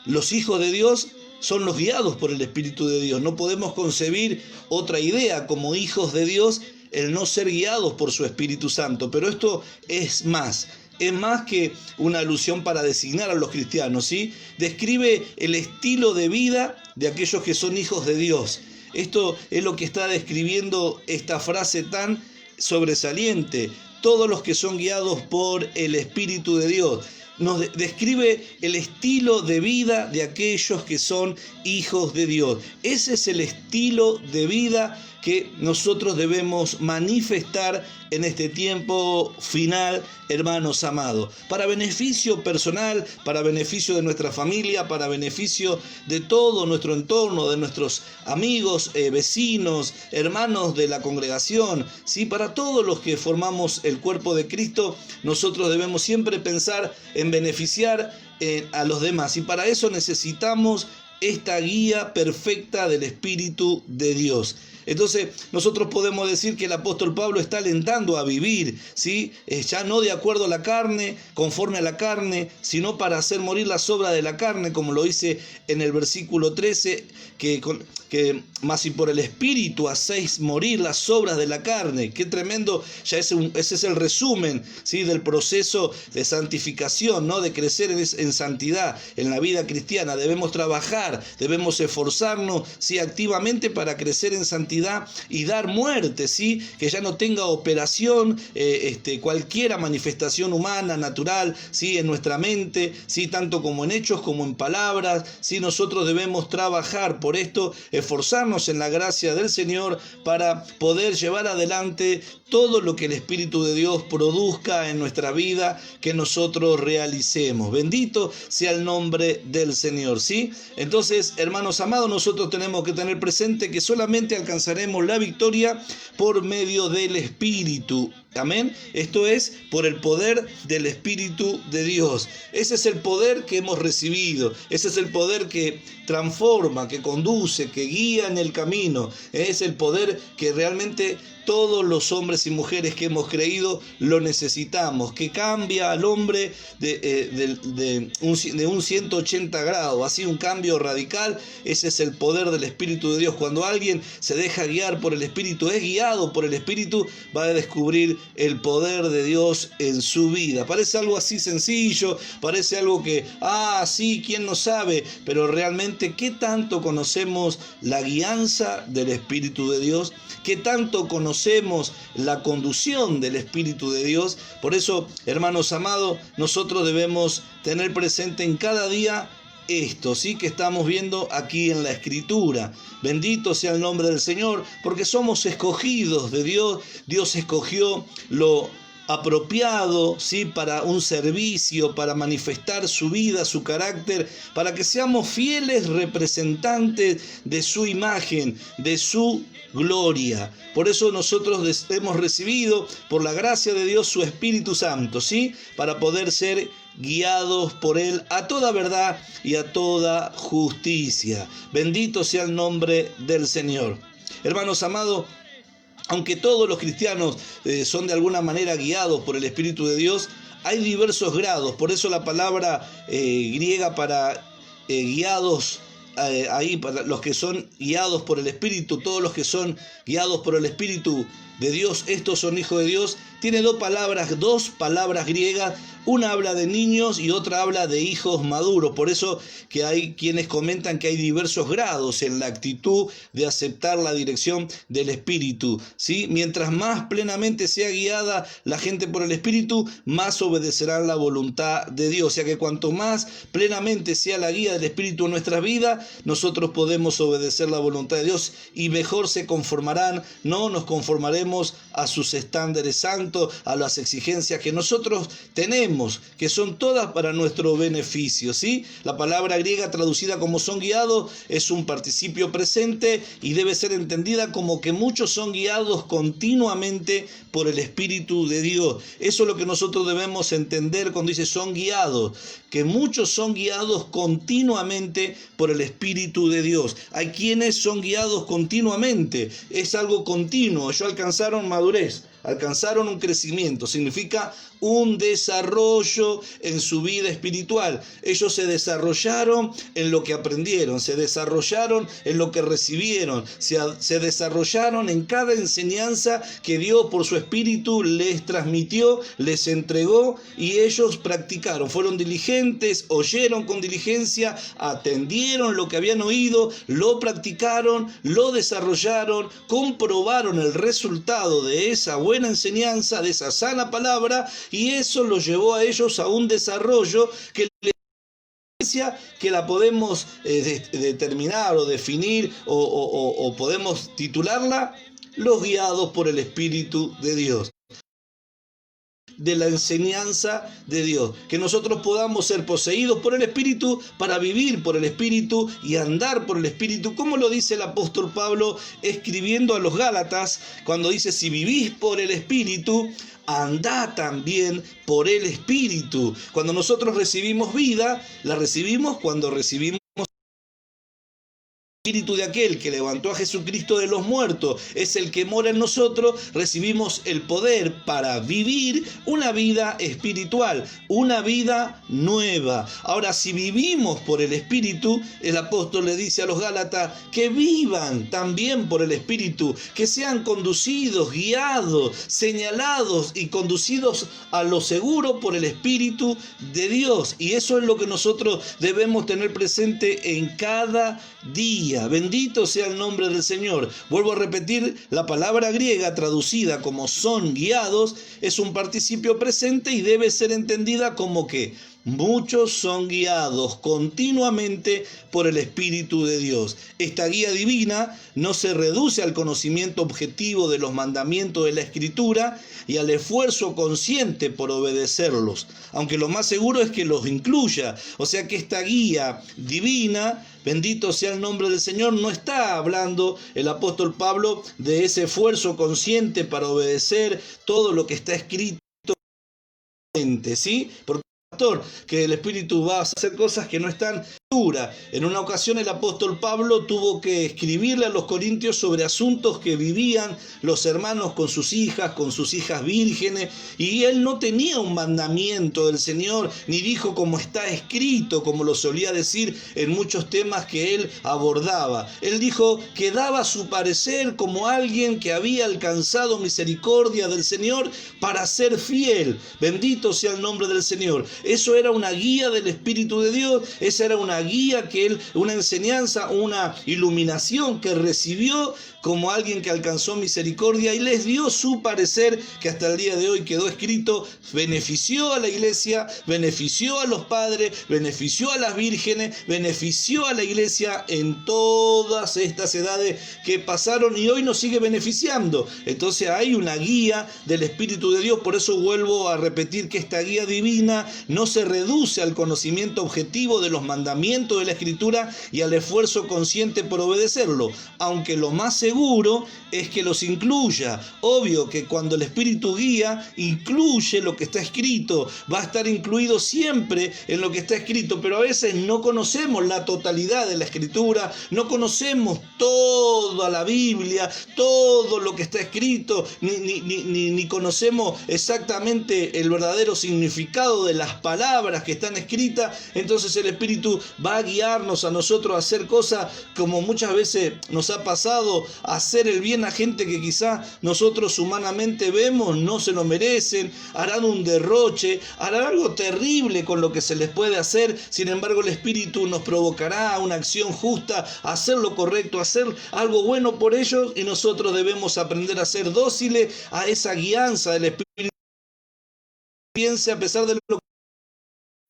los hijos de Dios son los guiados por el Espíritu de Dios. No podemos concebir otra idea como hijos de Dios, el no ser guiados por su Espíritu Santo. Pero esto es más que una alusión para designar a los cristianos, ¿sí? Describe el estilo de vida de aquellos que son hijos de Dios. Esto es lo que está describiendo esta frase tan sobresaliente. Todos los que son guiados por el Espíritu de Dios. Nos describe el estilo de vida de aquellos que son hijos de Dios. Ese es el estilo de vida que nosotros debemos manifestar en este tiempo final, hermanos amados, para beneficio personal, para beneficio de nuestra familia, para beneficio de todo nuestro entorno, de nuestros amigos, vecinos, hermanos de la congregación, ¿sí? Para todos los que formamos el cuerpo de Cristo, nosotros debemos siempre pensar en beneficiar a los demás, y para eso necesitamos esta guía perfecta del Espíritu de Dios. Entonces nosotros podemos decir que el apóstol Pablo está alentando a vivir, ¿sí? Ya no de acuerdo a la carne, conforme a la carne, sino para hacer morir las obras de la carne, como lo dice en el versículo 13, que más si por el Espíritu hacéis morir las obras de la carne. Qué tremendo, ya ese es el resumen, ¿sí? Del proceso de santificación, ¿no? De crecer en santidad en la vida cristiana. Debemos trabajar, debemos esforzarnos, ¿sí? Activamente para crecer en santidad y dar muerte, ¿sí? Que ya no tenga operación cualquiera manifestación humana, natural, ¿sí? En nuestra mente, ¿sí? Tanto como en hechos como en palabras, ¿sí? Nosotros debemos trabajar por esto, esforzarnos en la gracia del Señor para poder llevar adelante todo lo que el Espíritu de Dios produzca en nuestra vida, que nosotros realicemos. Bendito sea el nombre del Señor, ¿sí? Entonces, hermanos amados, nosotros tenemos que tener presente que solamente alcanzaremos la victoria por medio del Espíritu. Amén. Esto es por el poder del Espíritu de Dios. Ese es el poder que hemos recibido. Ese es el poder que transforma, que conduce, que guía en el camino. Es el poder que realmente todos los hombres y mujeres que hemos creído lo necesitamos, que cambia al hombre de un 180 grados, así un cambio radical. Ese es el poder del Espíritu de Dios. Cuando alguien se deja guiar por el Espíritu, es guiado por el Espíritu, va a descubrir el poder de Dios en su vida. Parece algo así sencillo, parece algo que, sí, ¿quién no sabe? Pero realmente, ¿qué tanto conocemos la guianza del Espíritu de Dios? ¿Qué tanto conocemos la conducción del Espíritu de Dios? Por eso, hermanos amados, nosotros debemos tener presente en cada día esto, ¿sí? Que estamos viendo aquí en la Escritura. Bendito sea el nombre del Señor, porque somos escogidos de Dios. Dios escogió lo apropiado, ¿sí? Para un servicio, para manifestar su vida, su carácter, para que seamos fieles representantes de su imagen, de su gloria. Por eso nosotros hemos recibido por la gracia de Dios su Espíritu Santo, ¿sí? Para poder ser guiados por Él a toda verdad y a toda justicia. Bendito sea el nombre del Señor. Hermanos amados, aunque todos los cristianos son de alguna manera guiados por el Espíritu de Dios, hay diversos grados. Por eso la palabra griega para guiados ahí para los que son guiados por el Espíritu, todos los que son guiados por el Espíritu de Dios, estos son hijos de Dios, tiene dos palabras griegas, una habla de niños y otra habla de hijos maduros. Por eso que hay quienes comentan que hay diversos grados en la actitud de aceptar la dirección del Espíritu, ¿sí? Mientras más plenamente sea guiada la gente por el Espíritu, más obedecerán la voluntad de Dios. O sea que cuanto más plenamente sea la guía del Espíritu en nuestras vidas, nosotros podemos obedecer la voluntad de Dios y mejor se conformarán, no nos conformaremos a sus estándares santos, a las exigencias que nosotros tenemos, que son todas para nuestro beneficio, ¿sí? La palabra griega traducida como son guiados es un participio presente y debe ser entendida como que muchos son guiados continuamente por el Espíritu de Dios. Eso es lo que nosotros debemos entender cuando dice son guiados, que muchos son guiados continuamente por el Espíritu de Dios. Hay quienes son guiados continuamente, es algo continuo, ellos alcanzaron madurez, alcanzaron un crecimiento, significa un desarrollo en su vida espiritual. Ellos se desarrollaron en lo que aprendieron, se desarrollaron en lo que recibieron, se desarrollaron en cada enseñanza que Dios por su Espíritu les transmitió, les entregó y ellos practicaron. Fueron diligentes, oyeron con diligencia, atendieron lo que habían oído, lo practicaron, lo desarrollaron, comprobaron el resultado de esa buena enseñanza, de esa sana palabra, y eso los llevó a ellos a un desarrollo que la podemos determinar o definir o podemos titularla los guiados por el Espíritu de Dios, de la enseñanza de Dios, que nosotros podamos ser poseídos por el Espíritu para vivir por el Espíritu y andar por el Espíritu, como lo dice el apóstol Pablo escribiendo a los Gálatas, cuando dice si vivís por el Espíritu, andá también por el Espíritu. Cuando nosotros recibimos vida, la recibimos cuando recibimos el Espíritu de aquel que levantó a Jesucristo de los muertos, es el que mora en nosotros, recibimos el poder para vivir una vida espiritual, una vida nueva. Ahora, si vivimos por el Espíritu, el apóstol le dice a los Gálatas que vivan también por el Espíritu, que sean conducidos, guiados, señalados y conducidos a lo seguro por el Espíritu de Dios. Y eso es lo que nosotros debemos tener presente en cada día. Bendito sea el nombre del Señor. Vuelvo a repetir, la palabra griega traducida como son guiados es un participio presente y debe ser entendida como que muchos son guiados continuamente por el Espíritu de Dios. Esta guía divina no se reduce al conocimiento objetivo de los mandamientos de la Escritura y al esfuerzo consciente por obedecerlos, aunque lo más seguro es que los incluya. O sea que esta guía divina, bendito sea el nombre del Señor, no está hablando el apóstol Pablo de ese esfuerzo consciente para obedecer todo lo que está escrito, ¿sí? Porque que el Espíritu va a hacer cosas que no están duras. En una ocasión el apóstol Pablo tuvo que escribirle a los corintios sobre asuntos que vivían los hermanos con sus hijas vírgenes, y él no tenía un mandamiento del Señor, ni dijo como está escrito, como lo solía decir en muchos temas que él abordaba. Él dijo que daba su parecer como alguien que había alcanzado misericordia del Señor para ser fiel. Bendito sea el nombre del Señor. Eso era una guía del Espíritu de Dios, esa era una guía que él, una enseñanza, una iluminación que recibió como alguien que alcanzó misericordia y les dio su parecer, que hasta el día de hoy quedó escrito, benefició a la iglesia, benefició a los padres, benefició a las vírgenes, benefició a la iglesia en todas estas edades que pasaron y hoy nos sigue beneficiando. Entonces hay una guía del Espíritu de Dios. Por eso vuelvo a repetir que esta guía divina no se reduce al conocimiento objetivo de los mandamientos de la Escritura y al esfuerzo consciente por obedecerlo, aunque lo más seguro es que los incluya. Obvio que cuando el Espíritu guía, incluye lo que está escrito, va a estar incluido siempre en lo que está escrito, pero a veces no conocemos la totalidad de la Escritura, no conocemos toda la Biblia, todo lo que está escrito, ni conocemos exactamente el verdadero significado de las palabras que están escritas. Entonces el Espíritu va a guiarnos a nosotros a hacer cosas como muchas veces nos ha pasado, a hacer el bien a gente que quizá nosotros humanamente vemos no se lo merecen, harán un derroche, harán algo terrible con lo que se les puede hacer. Sin embargo, el Espíritu nos provocará a una acción justa, a hacer lo correcto, a hacer algo bueno por ellos, y nosotros debemos aprender a ser dóciles a esa guianza del Espíritu. Piense, a pesar de lo que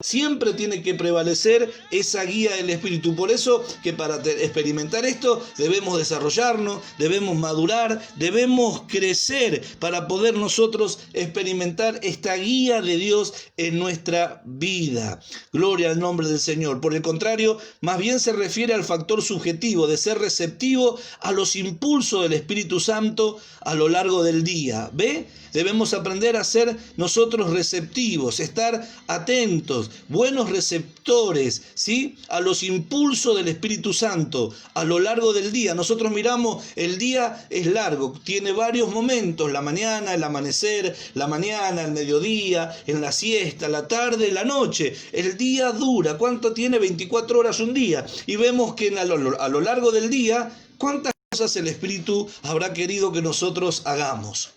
siempre tiene que prevalecer esa guía del Espíritu. Por eso que para experimentar esto debemos desarrollarnos, debemos madurar, debemos crecer para poder nosotros experimentar esta guía de Dios en nuestra vida. Gloria al nombre del Señor. Por el contrario, más bien se refiere al factor subjetivo de ser receptivo a los impulsos del Espíritu Santo a lo largo del día. ¿Ve? Debemos aprender a ser nosotros receptivos, estar atentos, buenos receptores, ¿sí?, a los impulsos del Espíritu Santo a lo largo del día. Nosotros miramos, el día es largo, tiene varios momentos: la mañana, el amanecer, la mañana, el mediodía, en la siesta, la tarde, la noche. El día dura. ¿Cuánto tiene? 24 horas un día. Y vemos que a lo largo del día, ¿cuántas cosas el Espíritu habrá querido que nosotros hagamos?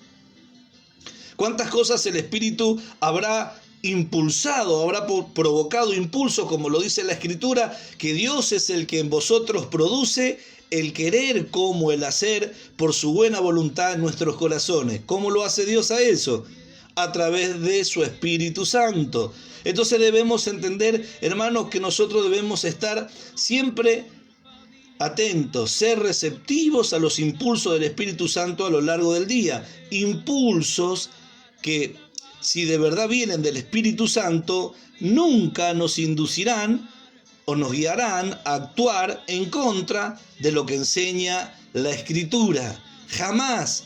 ¿Cuántas cosas el Espíritu habrá impulsado, habrá provocado impulso, como lo dice la Escritura, que Dios es el que en vosotros produce el querer como el hacer por su buena voluntad en nuestros corazones? ¿Cómo lo hace Dios a eso? A través de su Espíritu Santo. Entonces debemos entender, hermanos, que nosotros debemos estar siempre atentos, ser receptivos a los impulsos del Espíritu Santo a lo largo del día. Impulsos que, si de verdad vienen del Espíritu Santo, nunca nos inducirán o nos guiarán a actuar en contra de lo que enseña la Escritura. Jamás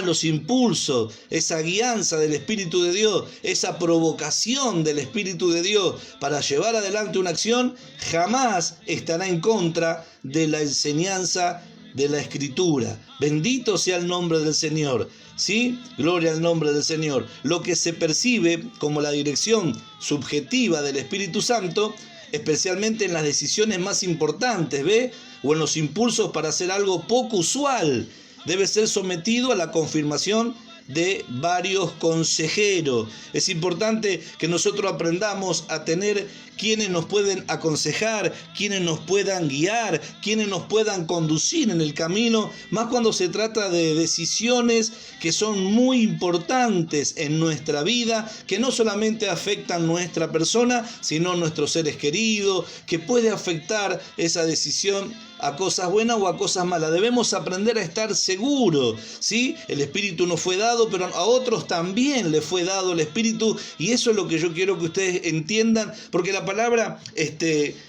los impulsos, esa guianza del Espíritu de Dios, esa provocación del Espíritu de Dios para llevar adelante una acción, jamás estará en contra de la enseñanza de la Escritura. Bendito sea el nombre del Señor. ¿Sí? Gloria al nombre del Señor. Lo que se percibe como la dirección subjetiva del Espíritu Santo, especialmente en las decisiones más importantes, ¿ve?, o en los impulsos para hacer algo poco usual, debe ser sometido a la confirmación de varios consejeros. Es importante que nosotros aprendamos a tener quienes nos pueden aconsejar, quienes nos puedan guiar, quienes nos puedan conducir en el camino, más cuando se trata de decisiones que son muy importantes en nuestra vida, que no solamente afectan nuestra persona, sino nuestros seres queridos, que puede afectar esa decisión a cosas buenas o a cosas malas. Debemos aprender a estar seguros, ¿sí? El Espíritu nos fue dado, pero a otros también le fue dado el Espíritu, y eso es lo que yo quiero que ustedes entiendan, porque la palabra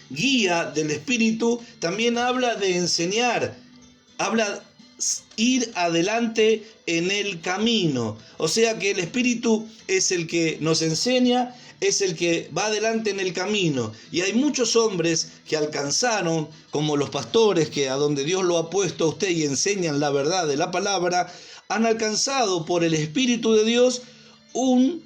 guía del Espíritu también habla de enseñar, habla ir adelante en el camino. O sea que el Espíritu es el que nos enseña, es el que va adelante en el camino. Y hay muchos hombres que alcanzaron, como los pastores, que a donde Dios lo ha puesto a usted y enseñan la verdad de la palabra, han alcanzado por el Espíritu de Dios un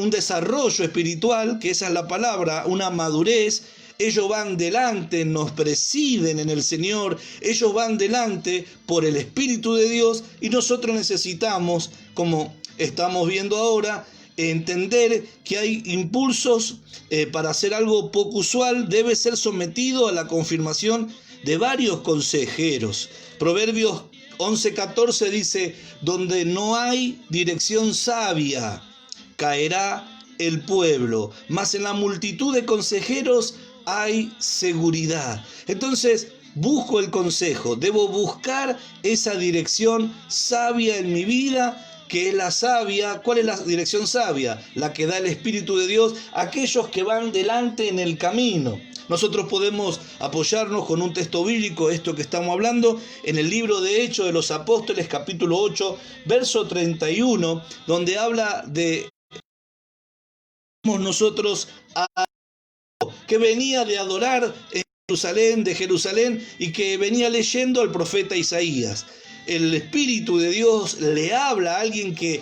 desarrollo espiritual, que esa es la palabra, una madurez. Ellos van delante, nos presiden en el Señor, ellos van delante por el Espíritu de Dios, y nosotros necesitamos, como estamos viendo ahora, entender que hay impulsos para hacer algo poco usual, debe ser sometido a la confirmación de varios consejeros. Proverbios 11:14 dice: donde no hay dirección sabia, caerá el pueblo, mas en la multitud de consejeros hay seguridad. Entonces, busco el consejo, debo buscar esa dirección sabia en mi vida, que es la sabia. ¿Cuál es la dirección sabia? La que da el Espíritu de Dios a aquellos que van delante en el camino. Nosotros podemos apoyarnos con un texto bíblico, esto que estamos hablando, en el libro de Hechos de los Apóstoles, capítulo 8, verso 31, donde habla de nosotros a que venía de adorar en Jerusalén, y que venía leyendo al profeta Isaías. El Espíritu de Dios le habla a alguien que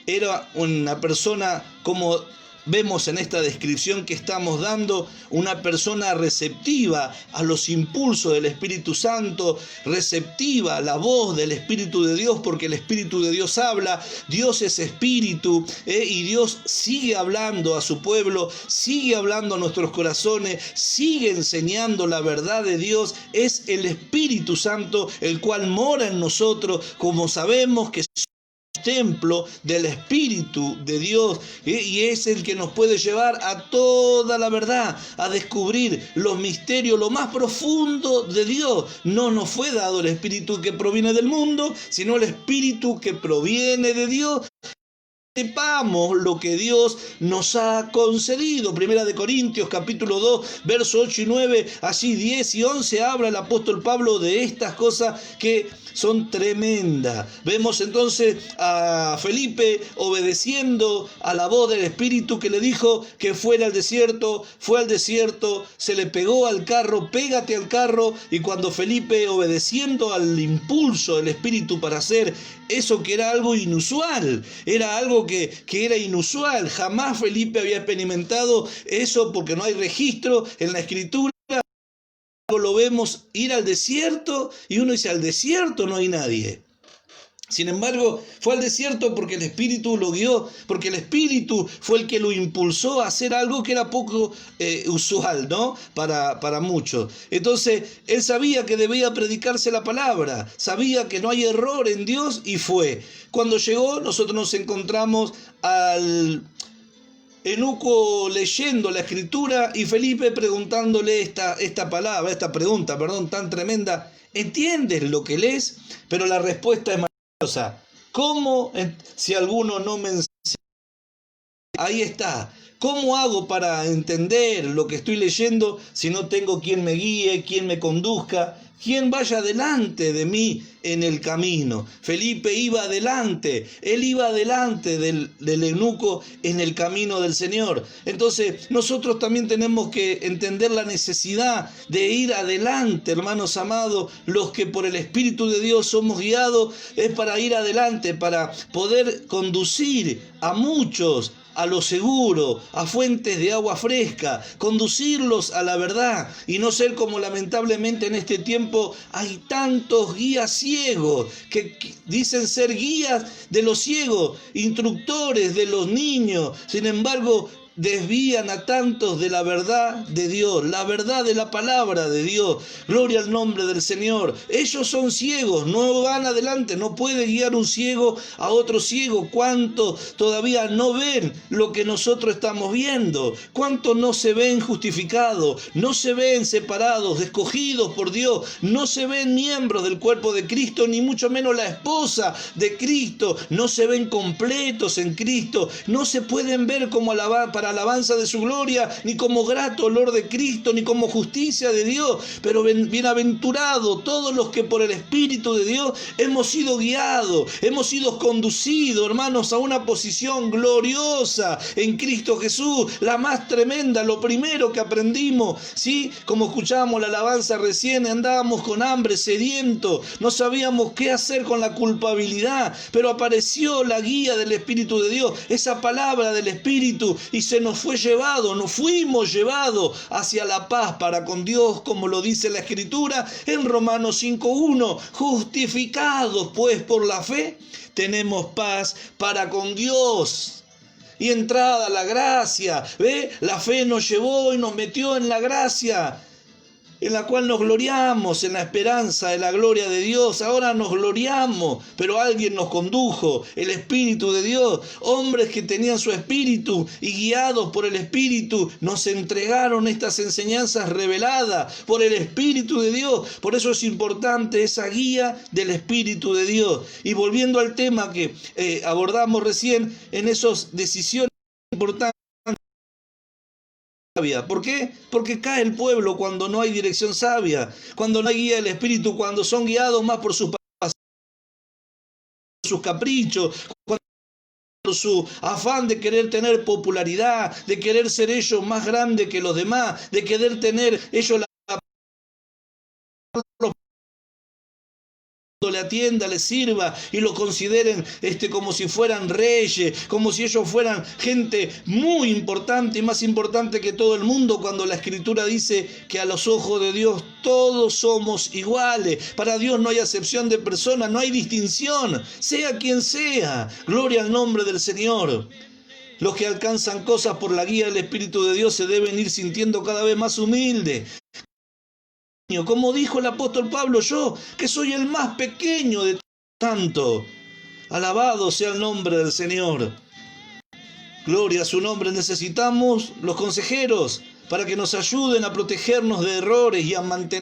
era una persona, como vemos en esta descripción que estamos dando, una persona receptiva a los impulsos del Espíritu Santo, receptiva a la voz del Espíritu de Dios, porque el Espíritu de Dios habla. Dios es Espíritu, y Dios sigue hablando a su pueblo, sigue hablando a nuestros corazones, sigue enseñando la verdad de Dios. Es el Espíritu Santo el cual mora en nosotros, como sabemos que templo del Espíritu de Dios, y es el que nos puede llevar a toda la verdad, a descubrir los misterios, lo más profundo de Dios. No nos fue dado el Espíritu que proviene del mundo, sino el Espíritu que proviene de Dios. Sepamos lo que Dios nos ha concedido. Primera de Corintios, capítulo 2, verso 8 y 9, así 10 y 11, habla el apóstol Pablo de estas cosas que son tremendas. Vemos entonces a Felipe obedeciendo a la voz del Espíritu que le dijo que fuera al desierto. Fue al desierto, se le pegó al carro, pégate al carro, y cuando Felipe, obedeciendo al impulso del Espíritu para hacer eso que era algo inusual, era algo que era inusual, jamás Felipe había experimentado eso, porque no hay registro en la Escritura. Lo vemos ir al desierto y uno dice, al desierto no hay nadie. Sin embargo, fue al desierto porque el Espíritu lo guió, porque el Espíritu fue el que lo impulsó a hacer algo que era poco usual, ¿no? Para muchos. Entonces, él sabía que debía predicarse la palabra, sabía que no hay error en Dios, y fue. Cuando llegó, nosotros nos encontramos al eunuco leyendo la Escritura y Felipe preguntándole esta pregunta tan tremenda: ¿entiendes lo que lees? Pero la respuesta es maravillosa. ¿Cómo, si alguno no me enseña? Ahí está. ¿Cómo hago para entender lo que estoy leyendo si no tengo quien me guíe, quien me conduzca, quien vaya delante de mí en el camino? Felipe iba adelante, él iba adelante del eunuco en el camino del Señor. Entonces nosotros también tenemos que entender la necesidad de ir adelante, hermanos amados. Los que por el Espíritu de Dios somos guiados es para ir adelante, para poder conducir a muchos a lo seguro, a fuentes de agua fresca, conducirlos a la verdad, y no ser como lamentablemente en este tiempo hay tantos guías ciegos que dicen ser guías de los ciegos, instructores de los niños. Sin embargo, desvían a tantos de la verdad de Dios, la verdad de la palabra de Dios. Gloria al nombre del Señor. Ellos son ciegos, no van adelante, no puede guiar un ciego a otro ciego. ¿Cuántos todavía no ven lo que nosotros estamos viendo? ¿Cuántos no se ven justificados, no se ven separados, escogidos por Dios, no se ven miembros del cuerpo de Cristo, ni mucho menos la esposa de Cristo, no se ven completos en Cristo, no se pueden ver como para alabanza de su gloria, ni como grato olor de Cristo, ni como justicia de Dios? Pero bienaventurados todos los que por el Espíritu de Dios hemos sido guiados, hemos sido conducidos, hermanos, a una posición gloriosa en Cristo Jesús, la más tremenda. Lo primero que aprendimos, ¿sí? Como escuchábamos la alabanza recién, andábamos con hambre, sedientos, no sabíamos qué hacer con la culpabilidad, pero apareció la guía del Espíritu de Dios, esa palabra del Espíritu, y se nos fuimos llevados hacia la paz para con Dios, como lo dice la Escritura en Romanos 5:1. Justificados pues por la fe, tenemos paz para con Dios. Y entrada la gracia, ¿ve? La fe nos llevó y nos metió en la gracia, en la cual nos gloriamos en la esperanza de la gloria de Dios. Ahora nos gloriamos, pero alguien nos condujo, el Espíritu de Dios. Hombres que tenían su Espíritu y guiados por el Espíritu nos entregaron estas enseñanzas reveladas por el Espíritu de Dios. Por eso es importante esa guía del Espíritu de Dios. Y volviendo al tema que abordamos recién, en esas decisiones importantes, sabia. ¿Por qué? Porque cae el pueblo cuando no hay dirección sabia, cuando no hay guía del Espíritu, cuando son guiados más por sus caprichos, cuando por su afán de querer tener popularidad, de querer ser ellos más grandes que los demás, de querer tener ellos le atienda, le sirva y lo consideren como si fueran reyes, como si ellos fueran gente muy importante y más importante que todo el mundo, cuando la Escritura dice que a los ojos de Dios todos somos iguales. Para Dios no hay acepción de personas, no hay distinción, sea quien sea. Gloria al nombre del Señor. Los que alcanzan cosas por la guía del Espíritu de Dios se deben ir sintiendo cada vez más humildes. Como dijo el apóstol Pablo, yo que soy el más pequeño de tanto. Alabado sea el nombre del Señor. Gloria a su nombre. Necesitamos los consejeros para que nos ayuden a protegernos de errores y a mantener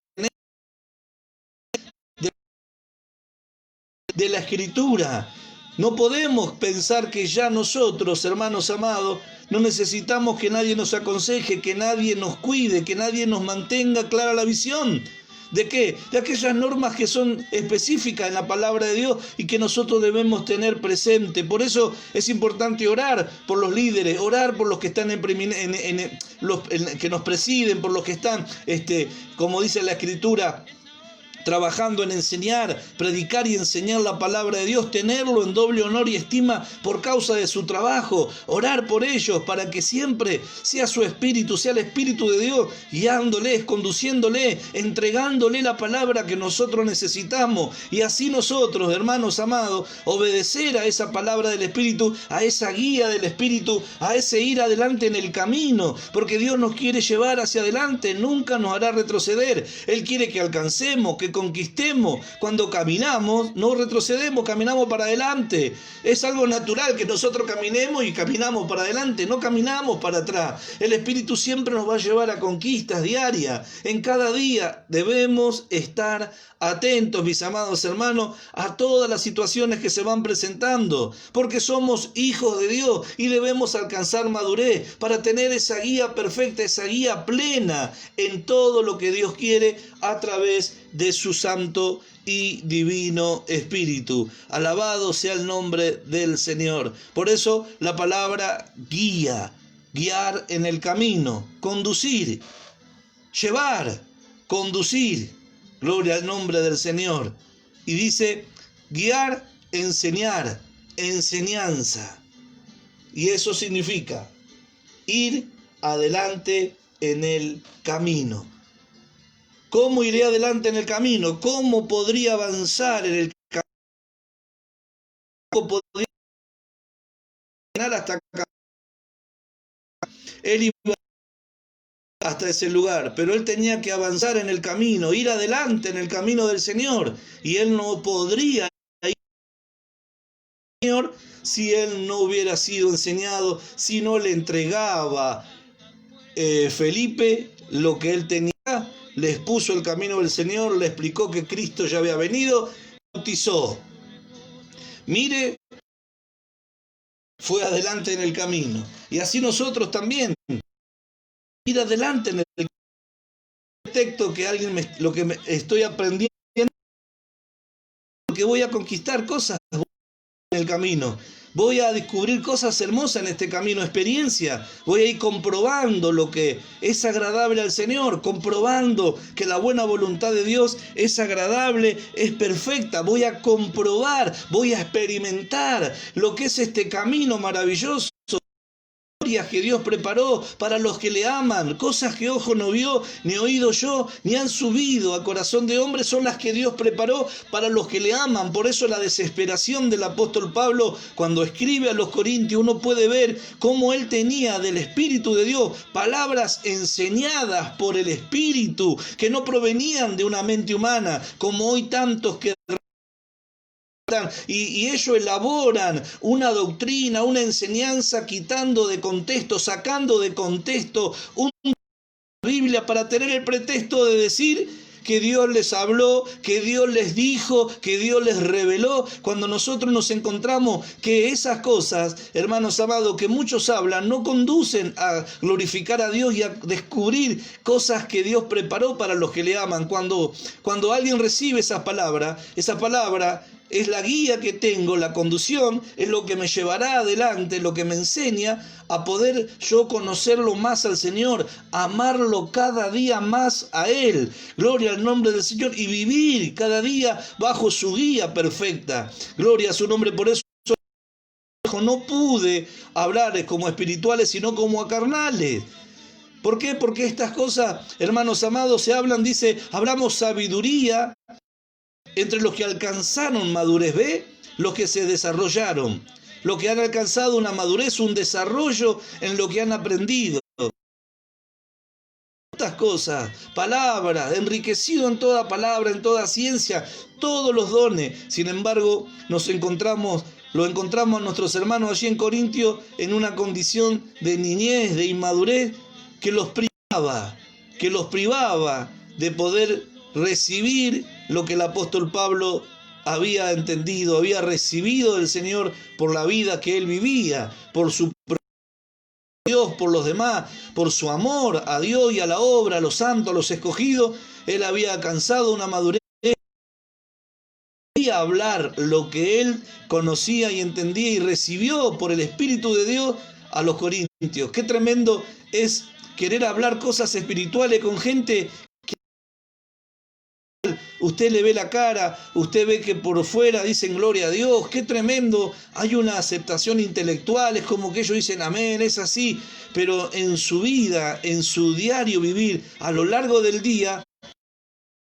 de la Escritura. No podemos pensar que ya nosotros, hermanos amados, no necesitamos que nadie nos aconseje, que nadie nos cuide, que nadie nos mantenga clara la visión. ¿De qué? De aquellas normas que son específicas en la palabra de Dios y que nosotros debemos tener presente. Por eso es importante orar por los líderes, orar por los que están que nos presiden, por los que están, como dice la Escritura, trabajando en enseñar, predicar y enseñar la palabra de Dios, tenerlo en doble honor y estima por causa de su trabajo, orar por ellos para que siempre sea su espíritu, sea el Espíritu de Dios, guiándoles, conduciéndole, entregándole la palabra que nosotros necesitamos, y así nosotros, hermanos amados, obedecer a esa palabra del Espíritu, a esa guía del Espíritu, a ese ir adelante en el camino, porque Dios nos quiere llevar hacia adelante, nunca nos hará retroceder. Él quiere que alcancemos, que conquistemos. Cuando caminamos, no retrocedemos, caminamos para adelante. Es algo natural que nosotros caminemos y caminamos para adelante, no caminamos para atrás. El Espíritu siempre nos va a llevar a conquistas diarias. En cada día debemos estar atentos, mis amados hermanos, a todas las situaciones que se van presentando, porque somos hijos de Dios y debemos alcanzar madurez para tener esa guía perfecta, esa guía plena en todo lo que Dios quiere a través de su santo y divino Espíritu. Alabado sea el nombre del Señor. Por eso la palabra guía, guiar en el camino, conducir, llevar, conducir. Gloria al nombre del Señor. Y dice guiar, enseñar, enseñanza. Y eso significa ir adelante en el camino. ¿Cómo iré adelante en el camino? ¿Cómo podría avanzar en el camino? ¿Cómo podría llegar hasta acá? Él iba hasta ese lugar, pero él tenía que avanzar en el camino, ir adelante en el camino del Señor, y él no podría ir al Señor si él no hubiera sido enseñado, si no le entregaba Felipe lo que él tenía, le expuso el camino del Señor, le explicó que Cristo ya había venido, bautizó. Mire, fue adelante en el camino, y así nosotros también. Ir adelante en el texto que lo que estoy aprendiendo, porque voy a conquistar cosas en el camino, voy a descubrir cosas hermosas en este camino, experiencia, voy a ir comprobando lo que es agradable al Señor, comprobando que la buena voluntad de Dios es agradable, es perfecta, voy a comprobar, voy a experimentar lo que es este camino maravilloso que Dios preparó para los que le aman, cosas que ojo no vio, ni oído yo, ni han subido a corazón de hombre, son las que Dios preparó para los que le aman. Por eso la desesperación del apóstol Pablo, cuando escribe a los Corintios, uno puede ver cómo él tenía del Espíritu de Dios palabras enseñadas por el Espíritu, que no provenían de una mente humana, como hoy tantos que y ellos elaboran una doctrina, una enseñanza, quitando de contexto, sacando de contexto una Biblia para tener el pretexto de decir que Dios les habló, que Dios les dijo, que Dios les reveló. Cuando nosotros nos encontramos que esas cosas, hermanos amados, que muchos hablan, no conducen a glorificar a Dios y a descubrir cosas que Dios preparó para los que le aman. Cuando alguien recibe esa palabra es la guía que tengo, la conducción, es lo que me llevará adelante, lo que me enseña a poder yo conocerlo más al Señor, amarlo cada día más a Él. Gloria al nombre del Señor y vivir cada día bajo su guía perfecta. Gloria a su nombre, por eso no pude hablar como espirituales, sino como a carnales. ¿Por qué? Porque estas cosas, hermanos amados, se hablan, dice, hablamos sabiduría entre los que alcanzaron madurez, ¿ve? Los que se desarrollaron, los que han alcanzado una madurez, un desarrollo en lo que han aprendido. Estas cosas, palabras, enriquecido en toda palabra, en toda ciencia, todos los dones. Sin embargo, lo encontramos a nuestros hermanos allí en Corintio en una condición de niñez, de inmadurez, que los privaba de poder recibir lo que el apóstol Pablo había entendido, había recibido del Señor por la vida que él vivía, por su Dios, por los demás, por su amor a Dios y a la obra, a los santos, a los escogidos. Él había alcanzado una madurez y hablar lo que él conocía y entendía y recibió por el Espíritu de Dios a los corintios. Qué tremendo es querer hablar cosas espirituales con gente que usted le ve la cara, usted ve que por fuera dicen gloria a Dios. Qué tremendo, hay una aceptación intelectual, es como que ellos dicen amén, es así, pero en su vida, en su diario vivir, a lo largo del día,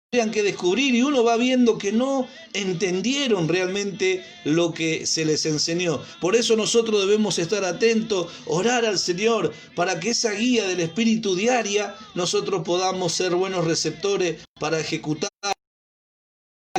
tendrían que descubrir, y uno va viendo que no entendieron realmente lo que se les enseñó. Por eso nosotros debemos estar atentos, orar al Señor, para que esa guía del Espíritu diaria nosotros podamos ser buenos receptores para ejecutar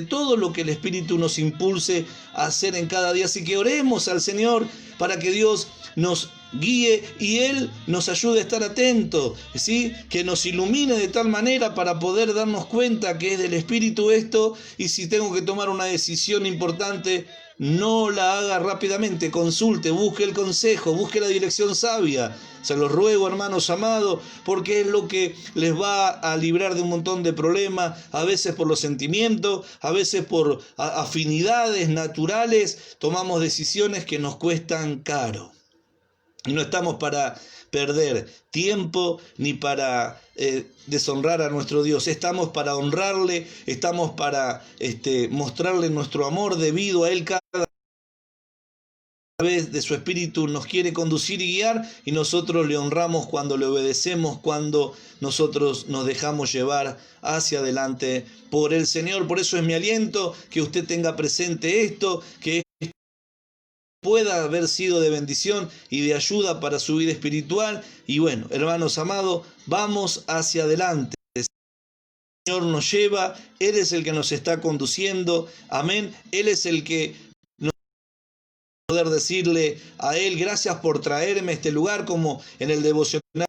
todo lo que el Espíritu nos impulse a hacer en cada día. Así que oremos al Señor para que Dios nos guíe y Él nos ayude a estar atentos, ¿sí? Que nos ilumine de tal manera para poder darnos cuenta que es del Espíritu esto, y si tengo que tomar una decisión importante, no la haga rápidamente, consulte, busque el consejo, busque la dirección sabia. Se los ruego, hermanos amados, porque es lo que les va a librar de un montón de problemas, a veces por los sentimientos, a veces por afinidades naturales, tomamos decisiones que nos cuestan caro. Y no estamos para perder tiempo ni para deshonrar a nuestro Dios. Estamos para honrarle, estamos para mostrarle nuestro amor debido a Él. Cada vez de su Espíritu nos quiere conducir y guiar, y nosotros le honramos cuando le obedecemos, cuando nosotros nos dejamos llevar hacia adelante por el Señor. Por eso es mi aliento que usted tenga presente esto, que pueda haber sido de bendición y de ayuda para su vida espiritual. Y bueno, hermanos amados, vamos hacia adelante. El Señor nos lleva, Él es el que nos está conduciendo, amén. Él es el que nos va a poder decirle a Él, gracias por traerme a este lugar, como en el devocional.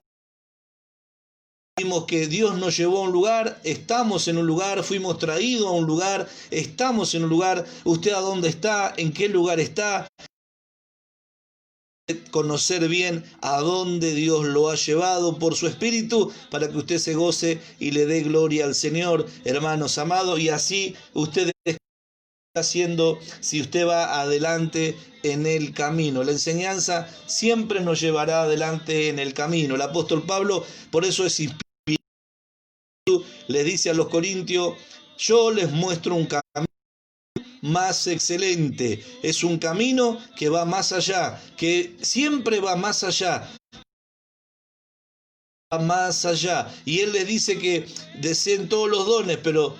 Vimos que Dios nos llevó a un lugar, estamos en un lugar, fuimos traídos a un lugar, estamos en un lugar. ¿Usted a dónde está? ¿En qué lugar está? Conocer bien a dónde Dios lo ha llevado por su Espíritu, para que usted se goce y le dé gloria al Señor, hermanos amados, y así usted está haciendo si usted va adelante en el camino. La enseñanza siempre nos llevará adelante en el camino. El apóstol Pablo, por eso es inspirado, le dice a los corintios, yo les muestro un camino más excelente, es un camino que va más allá, que siempre va más allá, y él les dice que deseen todos los dones, pero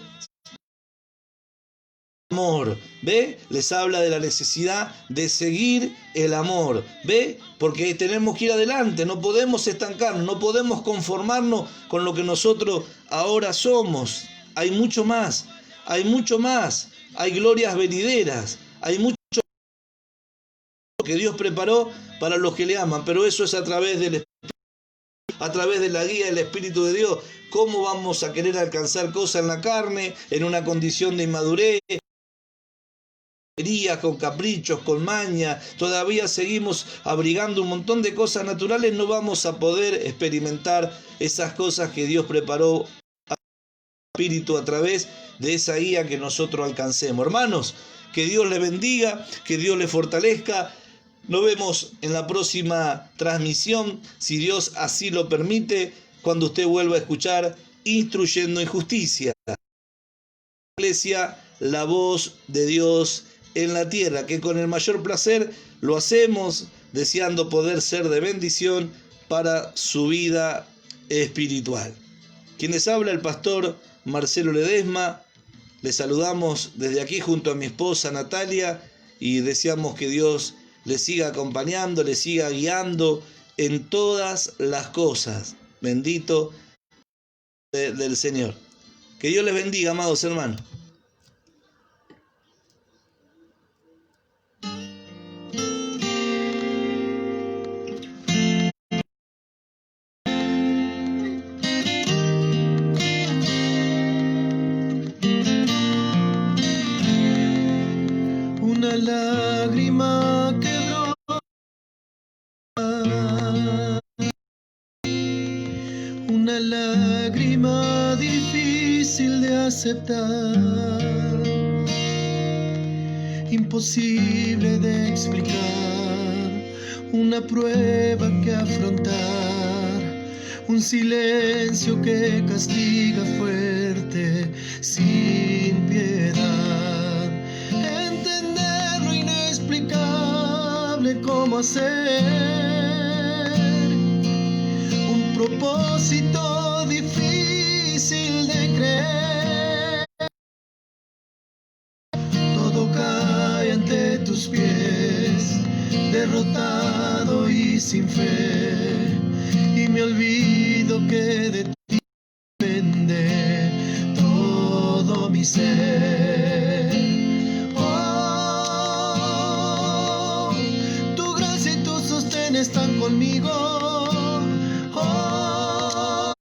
amor, ¿ve? Les habla de la necesidad de seguir el amor, ¿ve? Porque tenemos que ir adelante, no podemos estancarnos, no podemos conformarnos con lo que nosotros ahora somos. Hay mucho más, hay glorias venideras, hay mucho que Dios preparó para los que le aman, pero eso es a través del Espíritu. a través de la guía del Espíritu de Dios. ¿Cómo vamos a querer alcanzar cosas en la carne, en una condición de inmadurez, con caprichos, con maña? Todavía seguimos abrigando un montón de cosas naturales, no vamos a poder experimentar esas cosas que Dios preparó al Espíritu a través de esa guía que nosotros alcancemos. Hermanos, que Dios les bendiga, que Dios les fortalezca. Nos vemos en la próxima transmisión, si Dios así lo permite, cuando usted vuelva a escuchar Instruyendo en Justicia. Iglesia, la voz de Dios en la tierra, que con el mayor placer lo hacemos, deseando poder ser de bendición para su vida espiritual. Quien les habla, el pastor Marcelo Ledesma. Les saludamos desde aquí junto a mi esposa Natalia y deseamos que Dios les siga acompañando, les siga guiando en todas las cosas. Bendito del Señor. Que Dios les bendiga, amados hermanos. Una lágrima que brota, una lágrima difícil de aceptar, imposible de explicar, una prueba que afrontar, un silencio que castiga fuerte, sin piedad. Entender lo inexplicable, cómo hacer un propósito difícil de creer. Todo cae ante tus pies, derrotado y sin fe, y me olvido que de ti depende todo mi ser. Oh, tu gracia y tu sostén están conmigo. Oh,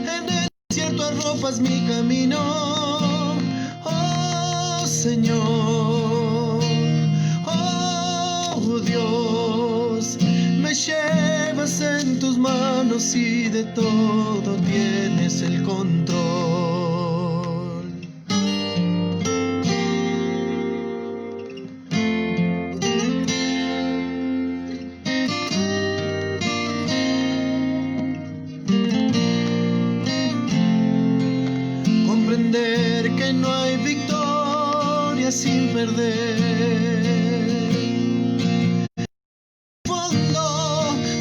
en el desierto arropas mi camino. Oh, Señor. Oh, Dios, me llevas en tus manos y de todo tienes el control. Comprender que no hay victoria sin perder.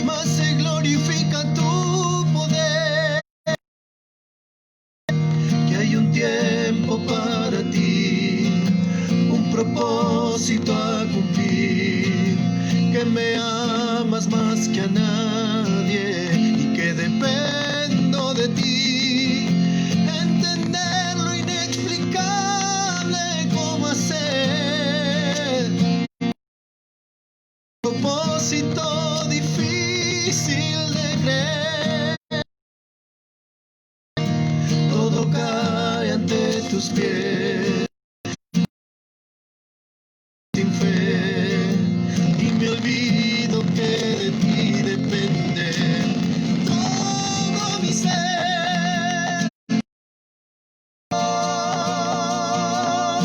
Más se glorifica tu poder, que hay un tiempo para ti, un propósito a cumplir, que me amas más que a nadie y que dependo de ti. Entender lo inexplicable, cómo hacer propósito difícil de creer. Todo cae ante tus pies, sin fe, y me olvido que de ti depende todo mi ser. Oh,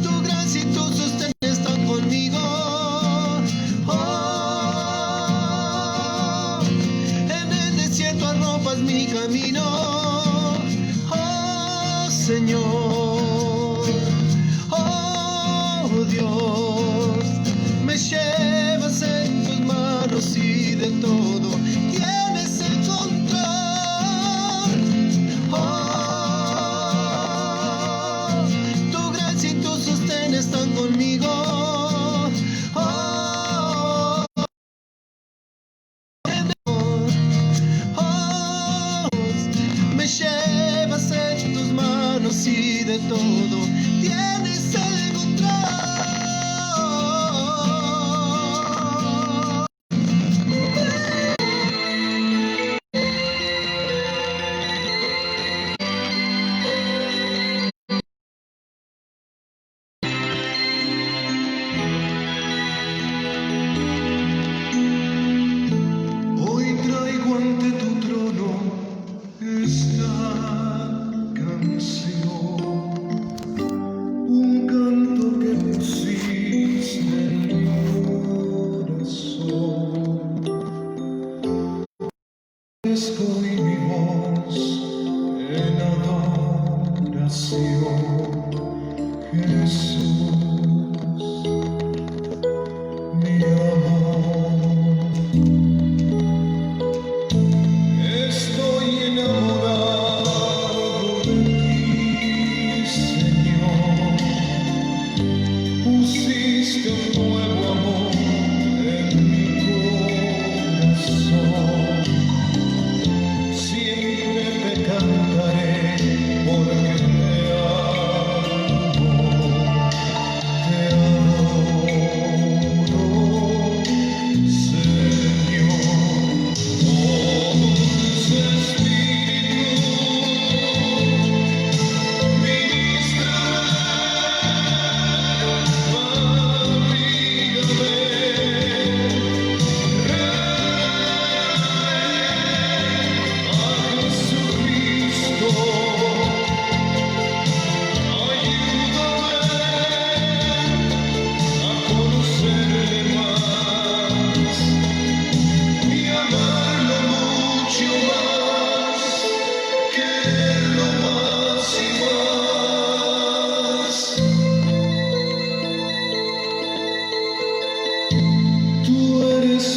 tu gracia y tu sostén están conmigo. Arropas mi camino, oh Señor. diste un nuevo amor en mi corazón. Siempre te cantaré porque te amo, te adoro, Señor. Oh, dulce Espíritu, ministra,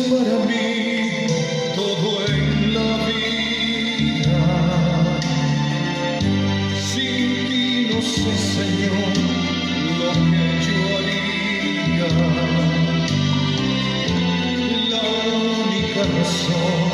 para mí todo en la vida. Sin ti no sé, Señor, lo que yo haría. La única razón